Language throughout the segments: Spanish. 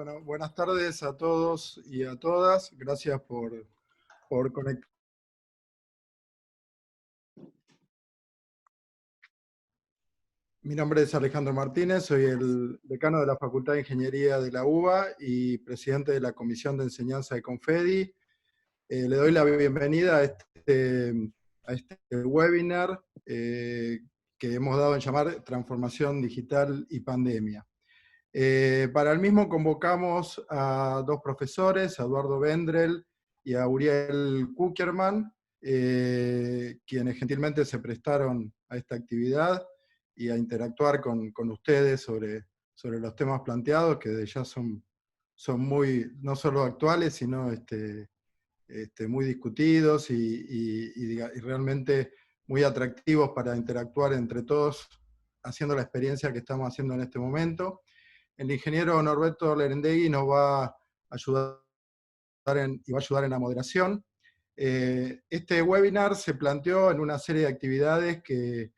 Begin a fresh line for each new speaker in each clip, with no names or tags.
Bueno, buenas tardes a todos y a todas. Gracias por conectar. Mi nombre es Alejandro Martínez, soy el decano de la Facultad de Ingeniería de la UBA y presidente de la Comisión de Enseñanza de Confedi. Le doy la bienvenida a este webinar que hemos dado en llamar Transformación Digital y Pandemia. Para el mismo convocamos a dos profesores, a Eduardo Vendrell y a Uriel Kuckerman, quienes gentilmente se prestaron a esta actividad y a interactuar con ustedes sobre los temas planteados, que ya son muy, no solo actuales, sino muy discutidos y realmente muy atractivos para interactuar entre todos, haciendo la experiencia que estamos haciendo en este momento. El ingeniero Norberto Lerendegui nos va a ayudar y va a ayudar en la moderación. Este webinar se planteó en una serie de actividades que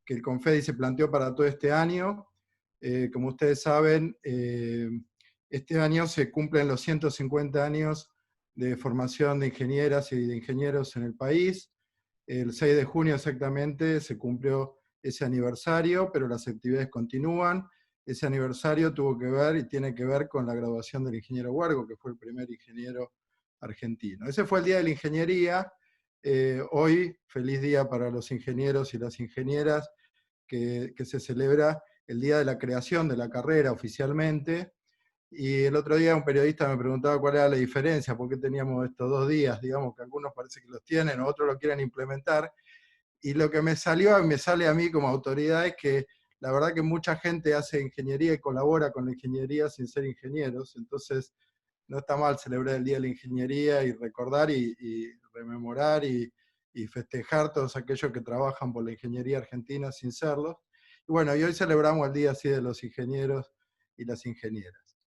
el Confedi se planteó para todo este año. Como ustedes saben, este año se cumplen los 150 años de formación de ingenieras y de ingenieros en el país. El 6 de junio exactamente se cumplió ese aniversario, pero las actividades continúan. Ese aniversario tuvo que ver y tiene que ver con la graduación del ingeniero Huargo, que fue el primer ingeniero argentino. Ese fue el Día de la Ingeniería. Hoy, feliz día para los ingenieros y las ingenieras, que se celebra el día de la creación de la carrera oficialmente. Y el otro día un periodista me preguntaba cuál era la diferencia, por qué teníamos estos 2 días, digamos que algunos parece que los tienen, otros lo quieren implementar. Y lo que me sale a mí como autoridad es que la verdad que mucha gente hace ingeniería y colabora con la ingeniería sin ser ingenieros, entonces no está mal celebrar el Día de la Ingeniería y recordar y rememorar y festejar todos aquellos que trabajan por la ingeniería argentina sin serlo. Y bueno, y hoy celebramos el Día así de los ingenieros y las ingenieras.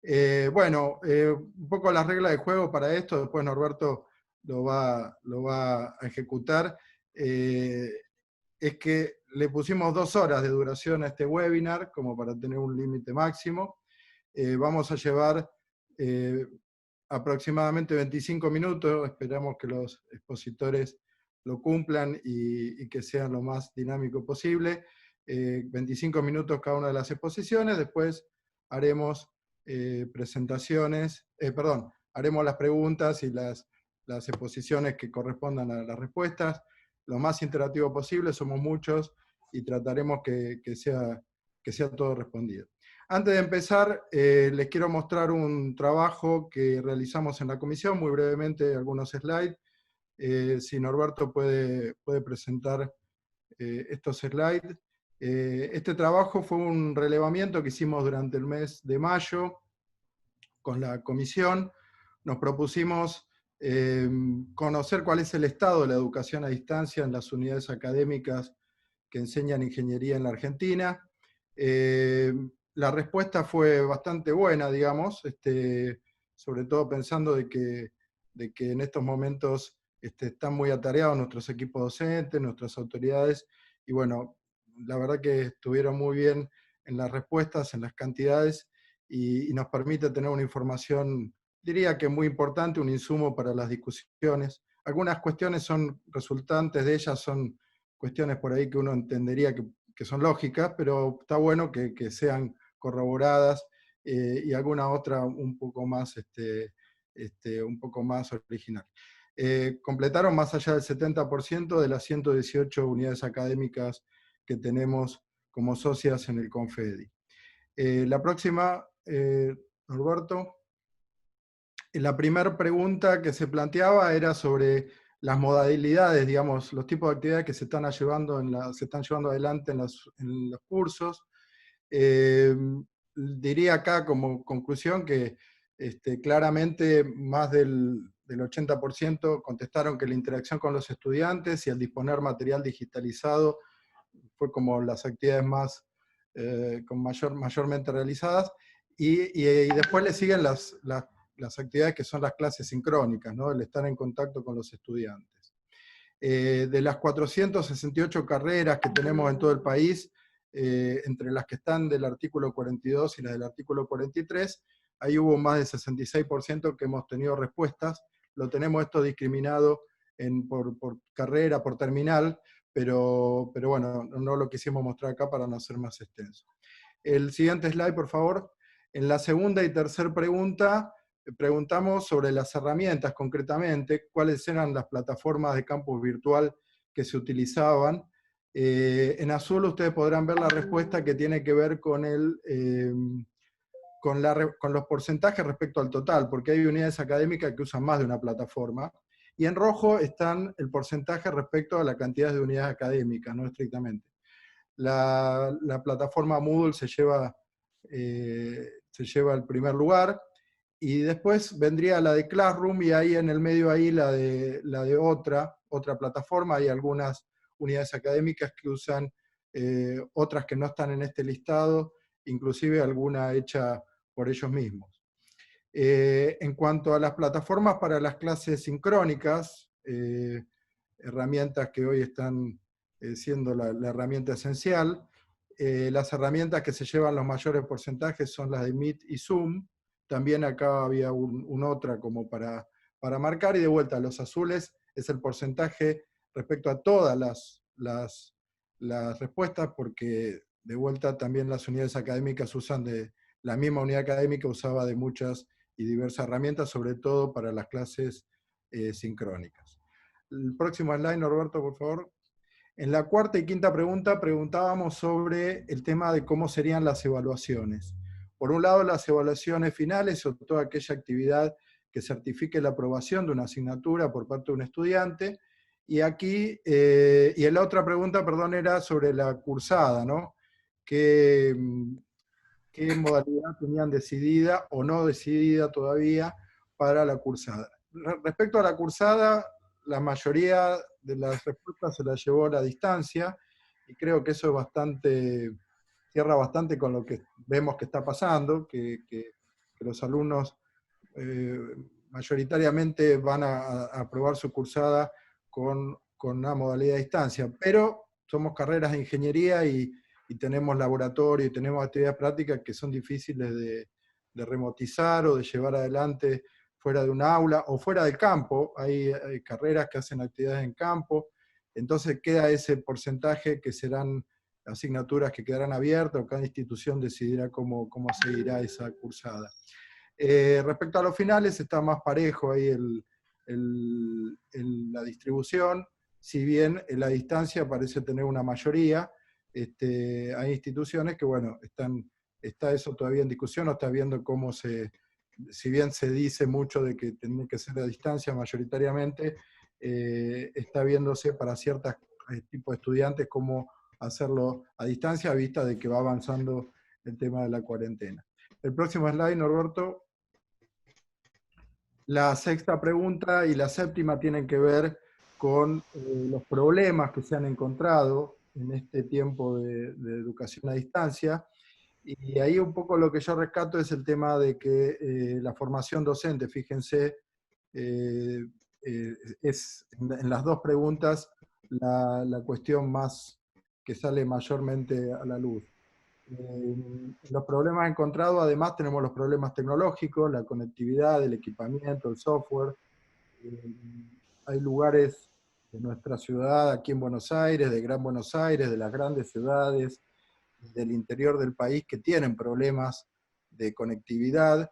Un poco las reglas de juego para esto, después Norberto lo va a ejecutar. Es que le pusimos 2 horas de duración a este webinar, como para tener un límite máximo. Vamos a llevar aproximadamente 25 minutos, esperamos que los expositores lo cumplan y que sean lo más dinámico posible. 25 minutos cada una de las exposiciones, después haremos haremos las preguntas y las exposiciones que correspondan a las respuestas, lo más interactivo posible, somos muchos, y trataremos que sea todo respondido. Antes de empezar, les quiero mostrar un trabajo que realizamos en la comisión, muy brevemente algunos slides. Si Norberto puede presentar estos slides. Este trabajo fue un relevamiento que hicimos durante el mes de mayo con la comisión. Nos propusimos conocer cuál es el estado de la educación a distancia en las unidades académicas que enseñan ingeniería en la Argentina. La respuesta fue bastante buena, digamos, sobre todo pensando de que en estos momentos están muy atareados nuestros equipos docentes, nuestras autoridades, y bueno, la verdad que estuvieron muy bien en las respuestas, en las cantidades, y nos permite tener una información, diría que muy importante, un insumo para las discusiones. Algunas cuestiones son resultantes de ellas, son cuestiones por ahí que uno entendería que son lógicas, pero está bueno que sean corroboradas, y alguna otra un poco más original. Completaron más allá del 70% de las 118 unidades académicas que tenemos como socias en el Confedi. La próxima, Norberto. La primera pregunta que se planteaba era sobre las modalidades, digamos, los tipos de actividades que se están llevando adelante en los cursos. Diría acá como conclusión que claramente más del 80% contestaron que la interacción con los estudiantes y el disponer material digitalizado fue como las actividades más mayormente realizadas, y después le siguen las actividades que son las clases sincrónicas, ¿no? El estar en contacto con los estudiantes. De las 468 carreras que tenemos en todo el país, entre las que están del artículo 42 y las del artículo 43, ahí hubo más de 66% que hemos tenido respuestas. Lo tenemos esto discriminado por carrera, por terminal, pero bueno, no lo quisimos mostrar acá para no ser más extenso. El siguiente slide, por favor. En la segunda y tercera pregunta, preguntamos sobre las herramientas concretamente, cuáles eran las plataformas de campus virtual que se utilizaban. En azul ustedes podrán ver la respuesta que tiene que ver con con los porcentajes respecto al total, porque hay unidades académicas que usan más de una plataforma, y en rojo están el porcentaje respecto a la cantidad de unidades académicas, no estrictamente. La plataforma Moodle se lleva el primer lugar, y después vendría la de Classroom, y ahí en el medio ahí la de otra plataforma. Hay algunas unidades académicas que usan otras que no están en este listado, inclusive alguna hecha por ellos mismos. En cuanto a las plataformas para las clases sincrónicas, herramientas que hoy están siendo la herramienta esencial, las herramientas que se llevan los mayores porcentajes son las de Meet y Zoom. También acá había otra como para marcar, y de vuelta los azules es el porcentaje respecto a todas las respuestas, porque de vuelta también las unidades académicas usan la misma unidad académica usaba de muchas y diversas herramientas, sobre todo para las clases sincrónicas. El próximo slide, Norberto, por favor. En la cuarta y quinta pregunta preguntábamos sobre el tema de cómo serían las evaluaciones. Por un lado, las evaluaciones finales o toda aquella actividad que certifique la aprobación de una asignatura por parte de un estudiante. Y aquí, y en la otra pregunta, perdón, era sobre la cursada, ¿no? ¿Qué modalidad tenían decidida o no decidida todavía para la cursada? Respecto a la cursada, la mayoría de las respuestas se las llevó a la distancia, y creo que eso es cierra bastante con lo que vemos que está pasando, que los alumnos mayoritariamente van a aprobar su cursada con una modalidad de distancia, pero somos carreras de ingeniería y tenemos laboratorio y tenemos actividades prácticas que son difíciles de remotizar o de llevar adelante fuera de un aula o fuera del campo. Hay carreras que hacen actividades en campo, entonces queda ese porcentaje que serán asignaturas que quedarán abiertas, o cada institución decidirá cómo seguirá esa cursada. Respecto a los finales, está más parejo ahí la distribución, si bien en la distancia parece tener una mayoría. Hay instituciones que, bueno, está eso todavía en discusión, no está viendo cómo si bien se dice mucho de que tiene que ser a distancia mayoritariamente, está viéndose para ciertos tipos de estudiantes cómo hacerlo a distancia, a vista de que va avanzando el tema de la cuarentena. El próximo slide, Norberto. La sexta pregunta y la séptima tienen que ver con los problemas que se han encontrado en este tiempo de educación a distancia. Y ahí un poco lo que yo rescato es el tema de que la formación docente, fíjense, es en las dos preguntas la cuestión más que sale mayormente a la luz. Los problemas encontrados, además, tenemos los problemas tecnológicos, la conectividad, el equipamiento, el software. Eh, Hay lugares de nuestra ciudad, aquí en Buenos Aires, de Gran Buenos Aires, de las grandes ciudades, del interior del país, que tienen problemas de conectividad.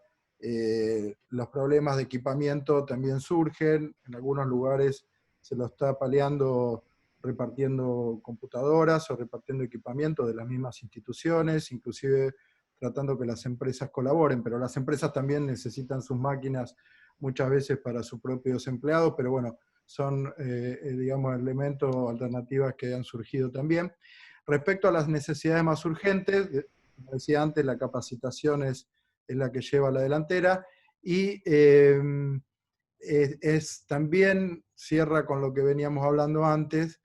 Los problemas de equipamiento también surgen, en algunos lugares se lo está paliando repartiendo computadoras o repartiendo equipamiento de las mismas instituciones, inclusive tratando que las empresas colaboren, pero las empresas también necesitan sus máquinas muchas veces para sus propios empleados, pero bueno, son, digamos, elementos, alternativas que han surgido también. Respecto a las necesidades más urgentes, como decía antes, la capacitación es la que lleva a la delantera, y también cierra con lo que veníamos hablando antes.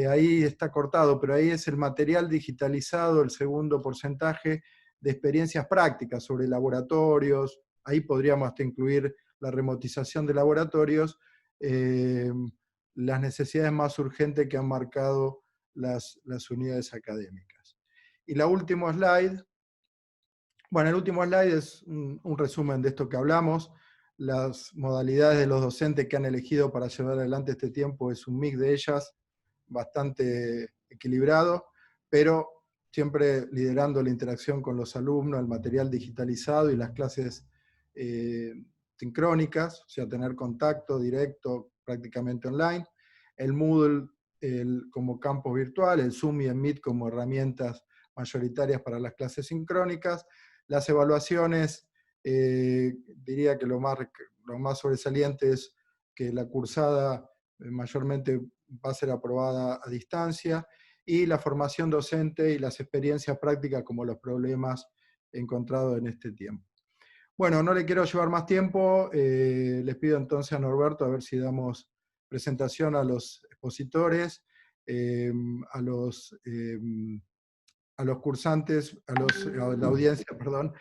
Ahí está cortado, pero ahí es el material digitalizado, el segundo porcentaje de experiencias prácticas sobre laboratorios. Ahí podríamos hasta incluir la remotización de laboratorios, las necesidades más urgentes que han marcado las unidades académicas. Y la última slide Bueno, el último slide es un resumen de esto que hablamos. Las modalidades de los docentes que han elegido para llevar adelante este tiempo es un mix de ellas, bastante equilibrado, pero siempre liderando la interacción con los alumnos, el material digitalizado y las clases sincrónicas, o sea, tener contacto directo prácticamente online. El Moodle como campo virtual, el Zoom y el Meet como herramientas mayoritarias para las clases sincrónicas. Las evaluaciones, diría que lo más sobresaliente es que la cursada mayormente va a ser aprobada a distancia, y la formación docente y las experiencias prácticas como los problemas encontrados en este tiempo. Bueno, no le quiero llevar más tiempo, les pido entonces a Norberto a ver si damos presentación a los expositores, a los cursantes, a la audiencia, perdón,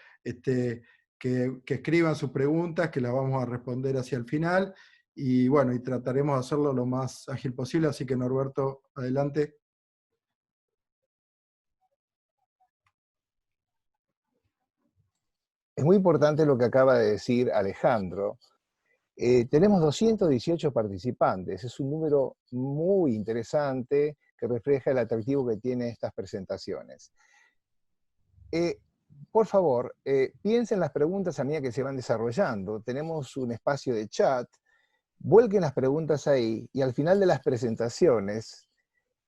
que escriban sus preguntas, que las vamos a responder hacia el final, y bueno, y trataremos de hacerlo lo más ágil posible, así que Norberto, adelante.
Es muy importante lo que acaba de decir Alejandro. Tenemos 218 participantes, es un número muy interesante que refleja el atractivo que tienen estas presentaciones. Por favor, piensen las preguntas a medida que se van desarrollando. Tenemos un espacio de chat, vuelquen las preguntas ahí y al final de las presentaciones,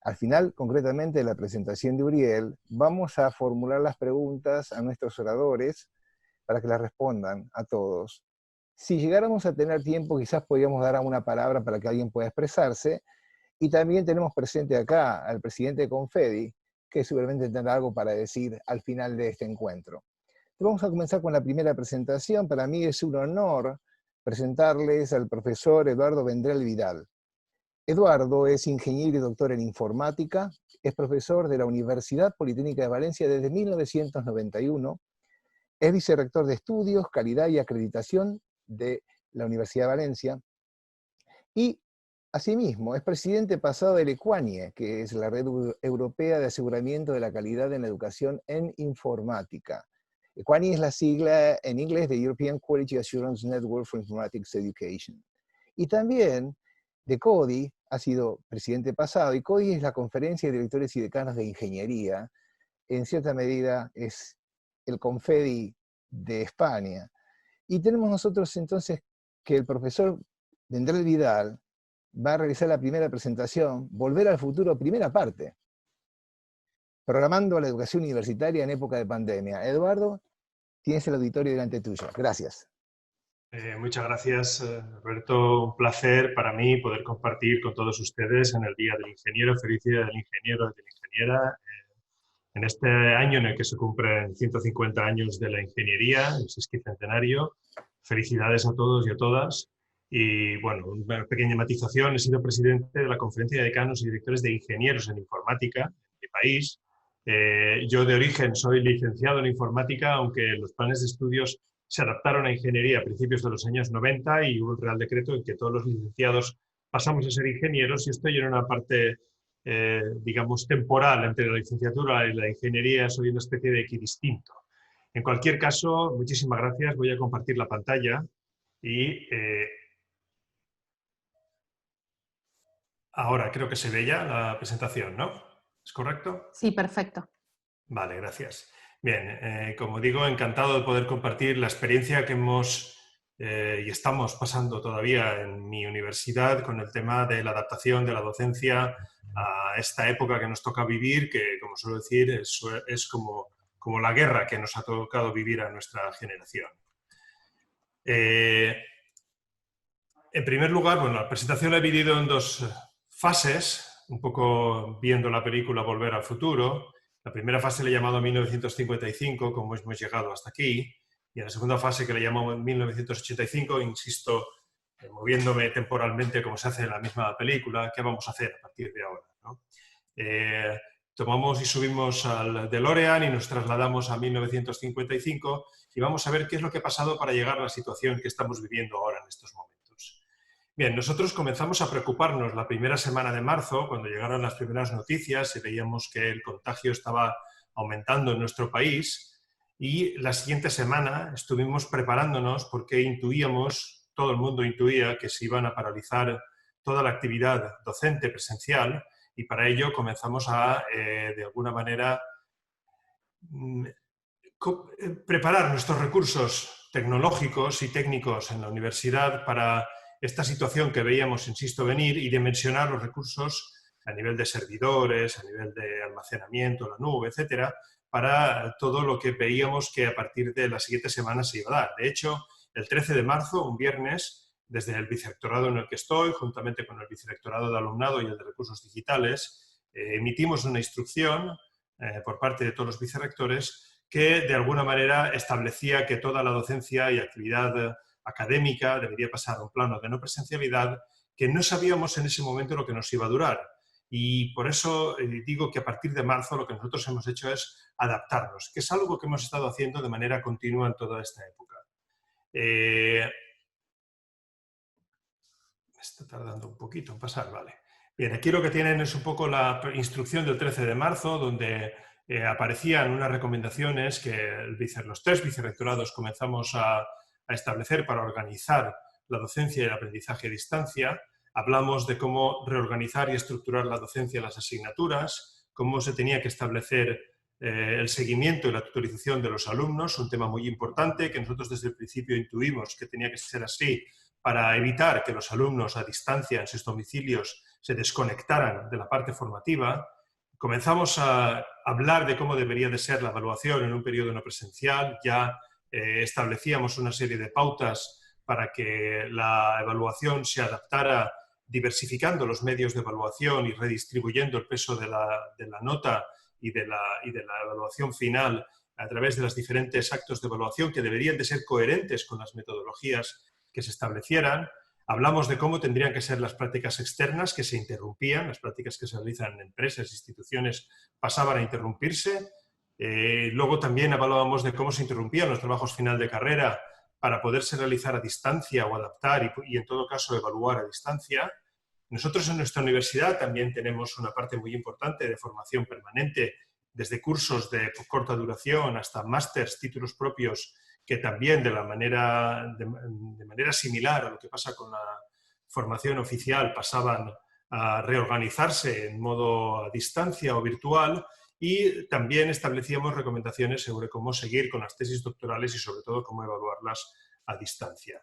al final concretamente de la presentación de Uriel, vamos a formular las preguntas a nuestros oradores para que las respondan a todos. Si llegáramos a tener tiempo, quizás podríamos dar una palabra para que alguien pueda expresarse. Y también tenemos presente acá al presidente de Confedi, que seguramente tendrá algo para decir al final de este encuentro. Vamos a comenzar con la primera presentación. Para mí es un honor presentarles al profesor Eduardo Vendrell Vidal. Eduardo es ingeniero y doctor en informática, es profesor de la Universidad Politécnica de Valencia desde 1991, es vicerrector de Estudios, Calidad y Acreditación de la Universidad de Valencia, y asimismo es presidente pasado del EQUANIE, que es la Red Europea de Aseguramiento de la Calidad en la Educación en Informática. EQUANIE es la sigla en inglés de European Quality Assurance Network for Informatics Education. Y también de CODI, ha sido presidente pasado, y CODI es la Conferencia de Directores y Decanos de Ingeniería, en cierta medida es el Confedi de España. Y tenemos nosotros entonces que el profesor Vendrell Vidal va a realizar la primera presentación, Volver al Futuro, primera parte, programando la educación universitaria en época de pandemia. Eduardo, tienes el auditorio delante tuyo. Gracias.
Muchas gracias, Roberto. Un placer para mí poder compartir con todos ustedes en el Día del Ingeniero. Feliz Día del Ingeniero y de la Ingeniera. En este año en el que se cumplen 150 años de la ingeniería, el sesquicentenario. Felicidades a todos y a todas. Y bueno, una pequeña matización, he sido presidente de la Conferencia de Decanos y Directores de Ingenieros en Informática en mi país. Yo de origen soy licenciado en informática, aunque los planes de estudios se adaptaron a ingeniería a principios de los años 90 y hubo un Real Decreto en que todos los licenciados pasamos a ser ingenieros, y estoy en una parte, digamos, temporal entre la licenciatura y la ingeniería. Soy una especie de equidistinto. En cualquier caso, muchísimas gracias. Voy a compartir la pantalla y ahora creo que se ve ya la presentación, ¿no? ¿Es correcto?
Sí, perfecto.
Vale, gracias. Bien, como digo, encantado de poder compartir la experiencia que hemos y estamos pasando todavía en mi universidad con el tema de la adaptación de la docencia a esta época que nos toca vivir, que, como suelo decir, es como la guerra que nos ha tocado vivir a nuestra generación. En primer lugar, bueno, la presentación la he dividido en dos fases, un poco viendo la película Volver al Futuro. La primera fase le he llamado 1955, como hemos llegado hasta aquí, y en la segunda fase, que le llamo 1985, insisto, moviéndome temporalmente como se hace en la misma película, ¿qué vamos a hacer a partir de ahora, ¿no? Tomamos y subimos al DeLorean y nos trasladamos a 1955 y vamos a ver qué es lo que ha pasado para llegar a la situación que estamos viviendo ahora en estos momentos. Bien, nosotros comenzamos a preocuparnos la primera semana de marzo, cuando llegaron las primeras noticias y veíamos que el contagio estaba aumentando en nuestro país. y la siguiente semana estuvimos preparándonos porque intuíamos, todo el mundo intuía que se iban a paralizar toda la actividad docente presencial y para ello comenzamos a, de alguna manera, preparar nuestros recursos tecnológicos y técnicos en la universidad para esta situación que veíamos, insisto, venir y dimensionar los recursos a nivel de servidores, a nivel de almacenamiento, la nube, etcétera, para todo lo que veíamos que a partir de la siguiente semana se iba a dar. De hecho, el 13 de marzo, un viernes, desde el vicerrectorado en el que estoy, juntamente con el vicerrectorado de alumnado y el de recursos digitales, emitimos una instrucción por parte de todos los vicerrectores que de alguna manera establecía que toda la docencia y actividad académica debería pasar a un plano de no presencialidad, que no sabíamos en ese momento lo que nos iba a durar. Y por eso digo que a partir de marzo lo que nosotros hemos hecho es adaptarnos, que es algo que hemos estado haciendo de manera continua en toda esta época. Está tardando un poquito en pasar, vale. Bien, aquí lo que tienen es un poco la instrucción del 13 de marzo, donde aparecían unas recomendaciones que los 3 vicerrectorados comenzamos a establecer para organizar la docencia y el aprendizaje a distancia. Hablamos de cómo reorganizar y estructurar la docencia en las asignaturas, cómo se tenía que establecer el seguimiento y la tutorización de los alumnos, un tema muy importante que nosotros desde el principio intuimos que tenía que ser así para evitar que los alumnos a distancia en sus domicilios se desconectaran de la parte formativa. Comenzamos a hablar de cómo debería de ser la evaluación en un periodo no presencial, ya establecíamos una serie de pautas para que la evaluación se adaptara diversificando los medios de evaluación y redistribuyendo el peso de la nota y de la evaluación final a través de los diferentes actos de evaluación que deberían de ser coherentes con las metodologías que se establecieran. Hablamos de cómo tendrían que ser las prácticas externas que se interrumpían, las prácticas que se realizan en empresas, instituciones, pasaban a interrumpirse. Luego también hablábamos de cómo se interrumpían los trabajos final de carrera para poderse realizar a distancia o adaptar y en todo caso evaluar a distancia. Nosotros en nuestra universidad también tenemos una parte muy importante de formación permanente, desde cursos de corta duración hasta másters, títulos propios, que también de manera similar a lo que pasa con la formación oficial pasaban a reorganizarse en modo a distancia o virtual, y también establecíamos recomendaciones sobre cómo seguir con las tesis doctorales y sobre todo cómo evaluarlas a distancia.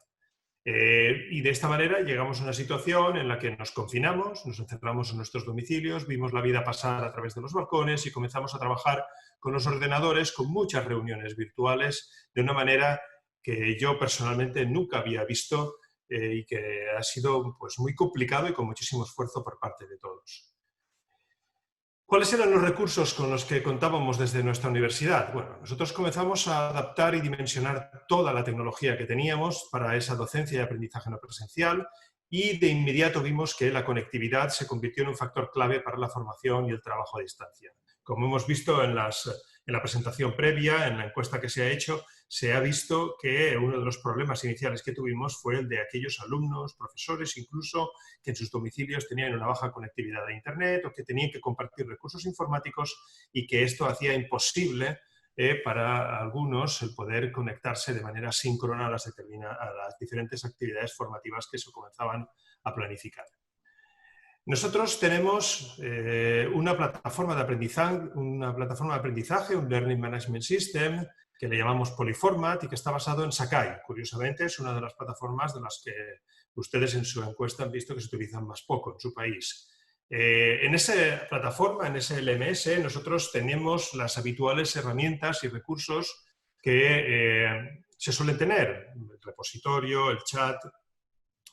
Y de esta manera llegamos a una situación en la que nos confinamos, nos encerramos en nuestros domicilios, vimos la vida pasar a través de los balcones y comenzamos a trabajar con los ordenadores, con muchas reuniones virtuales, de una manera que yo personalmente nunca había visto y que ha sido pues, muy complicado y con muchísimo esfuerzo por parte de todos. ¿Cuáles eran los recursos con los que contábamos desde nuestra universidad? Bueno, nosotros comenzamos a adaptar y dimensionar toda la tecnología que teníamos para esa docencia y aprendizaje no presencial y de inmediato vimos que la conectividad se convirtió en un factor clave para la formación y el trabajo a distancia. Como hemos visto en la presentación previa, en la encuesta que se ha hecho, se ha visto que uno de los problemas iniciales que tuvimos fue el de aquellos alumnos, profesores incluso, que en sus domicilios tenían una baja conectividad a Internet o que tenían que compartir recursos informáticos y que esto hacía imposible para algunos el poder conectarse de manera síncrona a las diferentes actividades formativas que se comenzaban a planificar. Nosotros tenemos una plataforma de aprendizaje, un Learning Management System, que le llamamos Polyformat y que está basado en Sakai. Curiosamente, es una de las plataformas de las que ustedes en su encuesta han visto que se utilizan más poco en su país. En esa plataforma, en ese LMS, nosotros tenemos las habituales herramientas y recursos que se suelen tener. El repositorio, el chat,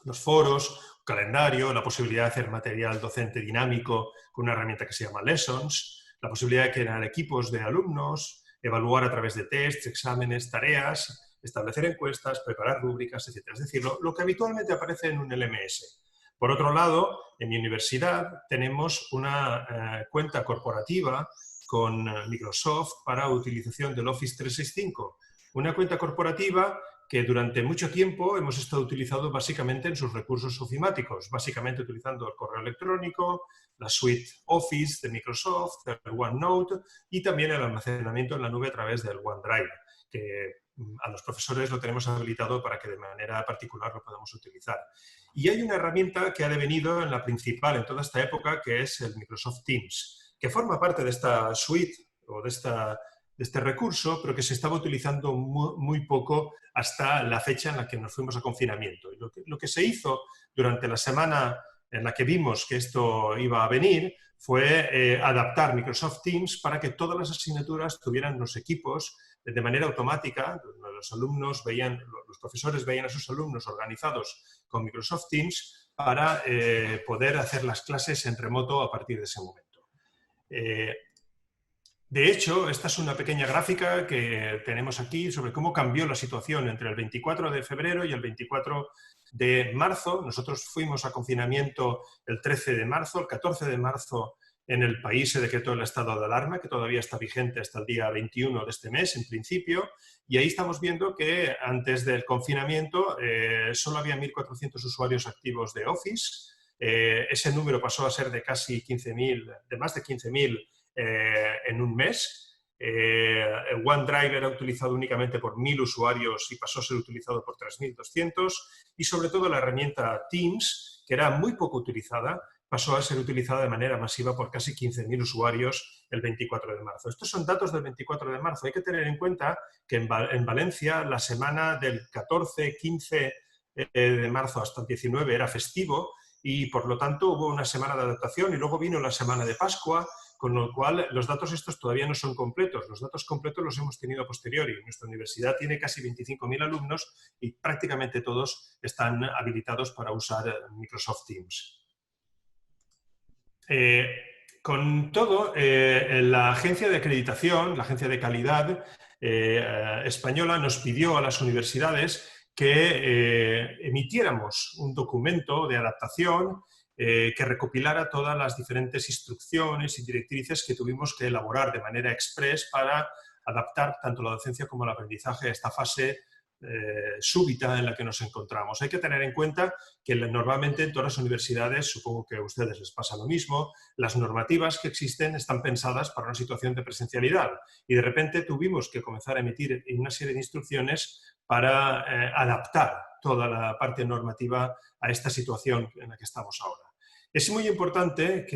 los foros, un calendario, la posibilidad de hacer material docente dinámico con una herramienta que se llama Lessons, la posibilidad de crear equipos de alumnos, evaluar a través de tests, exámenes, tareas, establecer encuestas, preparar rúbricas, etc. Es decir, lo que habitualmente aparece en un LMS. Por otro lado, en mi universidad tenemos una cuenta corporativa con Microsoft para utilización del Office 365. Una cuenta corporativa que durante mucho tiempo hemos estado utilizando básicamente en sus recursos ofimáticos, básicamente utilizando el correo electrónico, la suite Office de Microsoft, el OneNote y también el almacenamiento en la nube a través del OneDrive, que a los profesores lo tenemos habilitado para que de manera particular lo podamos utilizar. Y hay una herramienta que ha devenido en la principal en toda esta época, que es el Microsoft Teams, que forma parte de esta suite o de este recurso, pero que se estaba utilizando muy poco hasta la fecha en la que nos fuimos a confinamiento. Y lo que se hizo durante la semana en la que vimos que esto iba a venir fue adaptar Microsoft Teams para que todas las asignaturas tuvieran los equipos de manera automática. Los profesores veían a sus alumnos organizados con Microsoft Teams para poder hacer las clases en remoto a partir de ese momento. De hecho, esta es una pequeña gráfica que tenemos aquí sobre cómo cambió la situación entre el 24 de febrero y el 24 de marzo. Nosotros fuimos a confinamiento el 13 de marzo, el 14 de marzo en el país se decretó el estado de alarma, que todavía está vigente hasta el día 21 de este mes, en principio, y ahí estamos viendo que antes del confinamiento solo había 1.400 usuarios activos de Office. Ese número pasó a ser de casi 15.000, de más de 15.000 en un mes. El OneDrive era utilizado únicamente por 1.000 usuarios y pasó a ser utilizado por 3.200, y sobre todo la herramienta Teams, que era muy poco utilizada, pasó a ser utilizada de manera masiva por casi 15.000 usuarios el 24 de marzo. Estos son datos del 24 de marzo. Hay que tener en cuenta que en Valencia la semana del 14-15 de marzo hasta el 19 era festivo y por lo tanto hubo una semana de adaptación y luego vino la semana de Pascua, con lo cual los datos estos todavía no son completos. Los datos completos los hemos tenido a posteriori. Nuestra universidad tiene casi 25.000 alumnos y prácticamente todos están habilitados para usar Microsoft Teams. Con todo, la agencia de acreditación, la agencia de calidad española nos pidió a las universidades que emitiéramos un documento de adaptación que recopilara todas las diferentes instrucciones y directrices que tuvimos que elaborar de manera express para adaptar tanto la docencia como el aprendizaje a esta fase súbita en la que nos encontramos. Hay que tener en cuenta que normalmente en todas las universidades, supongo que a ustedes les pasa lo mismo, las normativas que existen están pensadas para una situación de presencialidad y de repente tuvimos que comenzar a emitir una serie de instrucciones para adaptar toda la parte normativa a esta situación en la que estamos ahora. Es muy importante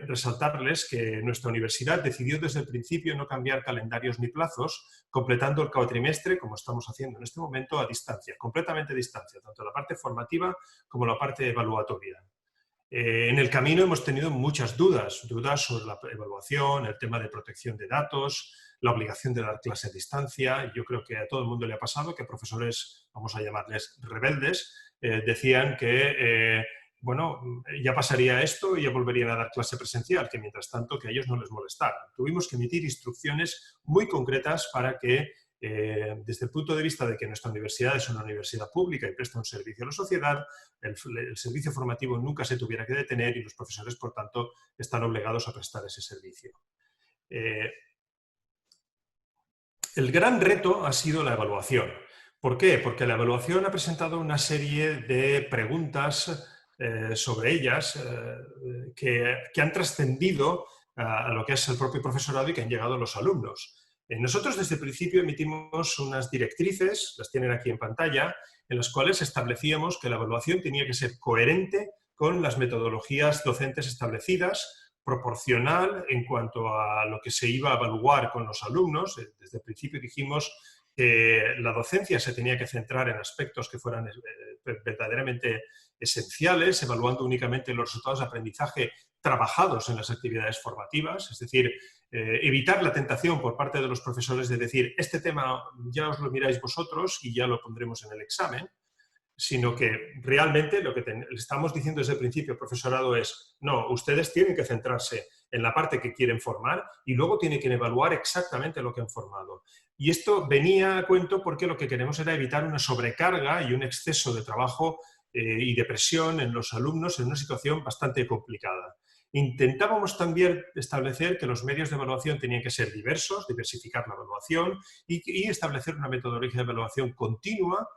resaltarles que nuestra universidad decidió desde el principio no cambiar calendarios ni plazos, completando el cuatrimestre, como estamos haciendo en este momento, a distancia, completamente a distancia, tanto la parte formativa como la parte evaluatoria. En el camino hemos tenido muchas dudas sobre la evaluación, el tema de protección de datos, la obligación de dar clase a distancia. Yo creo que a todo el mundo le ha pasado que profesores, vamos a llamarles rebeldes, decían que bueno, ya pasaría esto y ya volverían a dar clase presencial, que mientras tanto que a ellos no les molestara. Tuvimos que emitir instrucciones muy concretas para que, desde el punto de vista de que nuestra universidad es una universidad pública y presta un servicio a la sociedad, el servicio formativo nunca se tuviera que detener y los profesores, por tanto, están obligados a prestar ese servicio. El gran reto ha sido la evaluación. ¿Por qué? Porque la evaluación ha presentado una serie de preguntas sobre ellas que han trascendido a lo que es el propio profesorado y que han llegado a los alumnos. Nosotros desde el principio emitimos unas directrices, las tienen aquí en pantalla, en las cuales establecíamos que la evaluación tenía que ser coherente con las metodologías docentes establecidas, proporcional en cuanto a lo que se iba a evaluar con los alumnos. Desde el principio dijimos que la docencia se tenía que centrar en aspectos que fueran verdaderamente esenciales, evaluando únicamente los resultados de aprendizaje trabajados en las actividades formativas, es decir, evitar la tentación por parte de los profesores de decir este tema ya os lo miráis vosotros y ya lo pondremos en el examen, sino que realmente lo que le estamos diciendo desde el principio al profesorado es no, ustedes tienen que centrarse en la parte que quieren formar y luego tienen que evaluar exactamente lo que han formado. Y esto venía a cuento porque lo que queremos era evitar una sobrecarga y un exceso de trabajo y de presión en los alumnos en una situación bastante complicada. intentábamos también establecer que los medios de evaluación tenían que ser diversos, diversificar la evaluación y establecer una metodología de evaluación continua,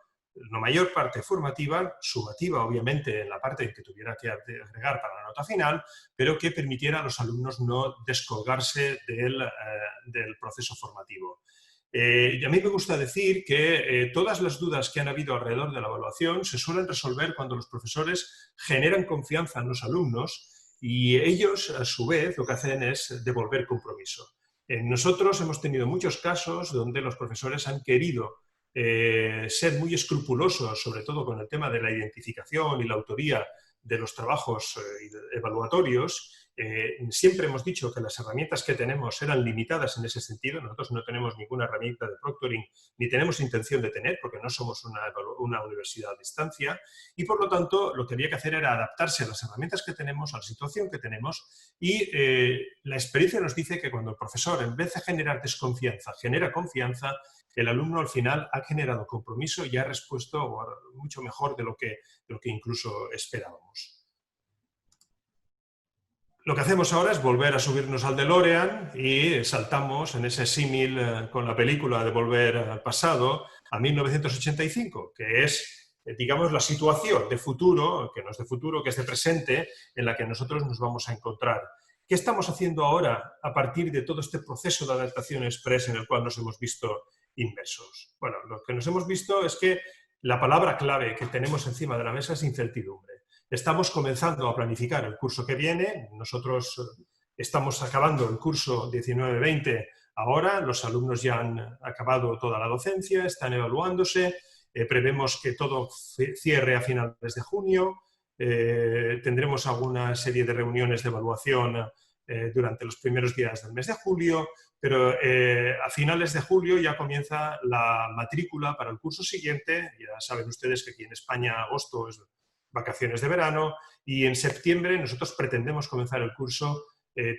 la mayor parte formativa, sumativa obviamente en la parte en que tuviera que agregar para la nota final, pero que permitiera a los alumnos no descolgarse del proceso formativo. Y a mí me gusta decir que todas las dudas que han habido alrededor de la evaluación se suelen resolver cuando los profesores generan confianza en los alumnos y ellos, a su vez, lo que hacen es devolver compromiso. Nosotros hemos tenido muchos casos donde los profesores han querido ser muy escrupulosos, sobre todo con el tema de la identificación y la autoría de los trabajos evaluatorios. Siempre hemos dicho que las herramientas que tenemos eran limitadas en ese sentido. Nosotros no tenemos ninguna herramienta de proctoring, ni tenemos intención de tener, porque no somos una universidad a distancia, y por lo tanto lo que había que hacer era adaptarse a las herramientas que tenemos, a la situación que tenemos, y la experiencia nos dice que cuando el profesor, en vez de generar desconfianza, genera confianza, el alumno al final ha generado compromiso y ha respuesto mucho mejor de lo que incluso esperábamos. Lo que hacemos ahora es volver a subirnos al DeLorean y saltamos en ese símil con la película de Volver al Pasado a 1985, que es, digamos, la situación de futuro, que no es de futuro, que es de presente, en la que nosotros nos vamos a encontrar. ¿Qué estamos haciendo ahora a partir de todo este proceso de adaptación express en el cual nos hemos visto inmersos? Bueno, lo que nos hemos visto es que la palabra clave que tenemos encima de la mesa es incertidumbre. Estamos comenzando a planificar el curso que viene. Nosotros estamos acabando el curso 19-20 ahora. Los alumnos ya han acabado toda la docencia, están evaluándose. Prevemos que todo cierre a finales de junio. Tendremos alguna serie de reuniones de evaluación durante los primeros días del mes de julio, pero a finales de julio ya comienza la matrícula para el curso siguiente. Ya saben ustedes que aquí en España agosto es vacaciones de verano, y en septiembre nosotros pretendemos comenzar el curso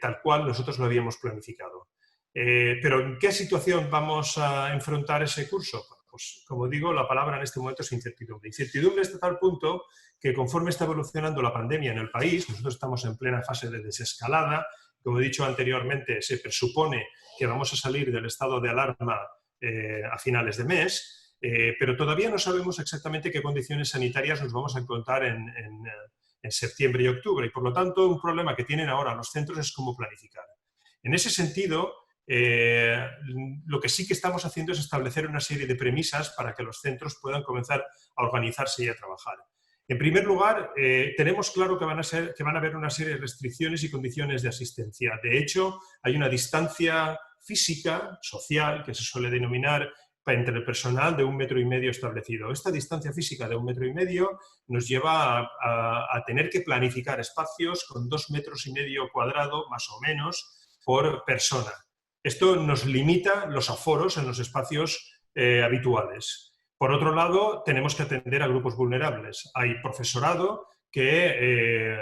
tal cual nosotros lo habíamos planificado. Pero ¿en qué situación vamos a enfrentar ese curso? Pues, como digo, la palabra en este momento es incertidumbre. Incertidumbre hasta tal punto que conforme está evolucionando la pandemia en el país, nosotros estamos en plena fase de desescalada. Como he dicho anteriormente, se presupone que vamos a salir del estado de alarma a finales de mes, pero todavía no sabemos exactamente qué condiciones sanitarias nos vamos a encontrar en septiembre y octubre, y por lo tanto un problema que tienen ahora los centros es cómo planificar. En ese sentido, lo que sí que estamos haciendo es establecer una serie de premisas para que los centros puedan comenzar a organizarse y a trabajar. En primer lugar, tenemos claro que van a haber una serie de restricciones y condiciones de asistencia. De hecho, hay una distancia física, social, que se suele denominar entre el personal de 1,5 metros establecido. Esta distancia física de 1,5 metros nos lleva a tener que planificar espacios con 2,5 metros cuadrados, más o menos, por persona. Esto nos limita los aforos en los espacios habituales. Por otro lado, tenemos que atender a grupos vulnerables. Hay profesorado que,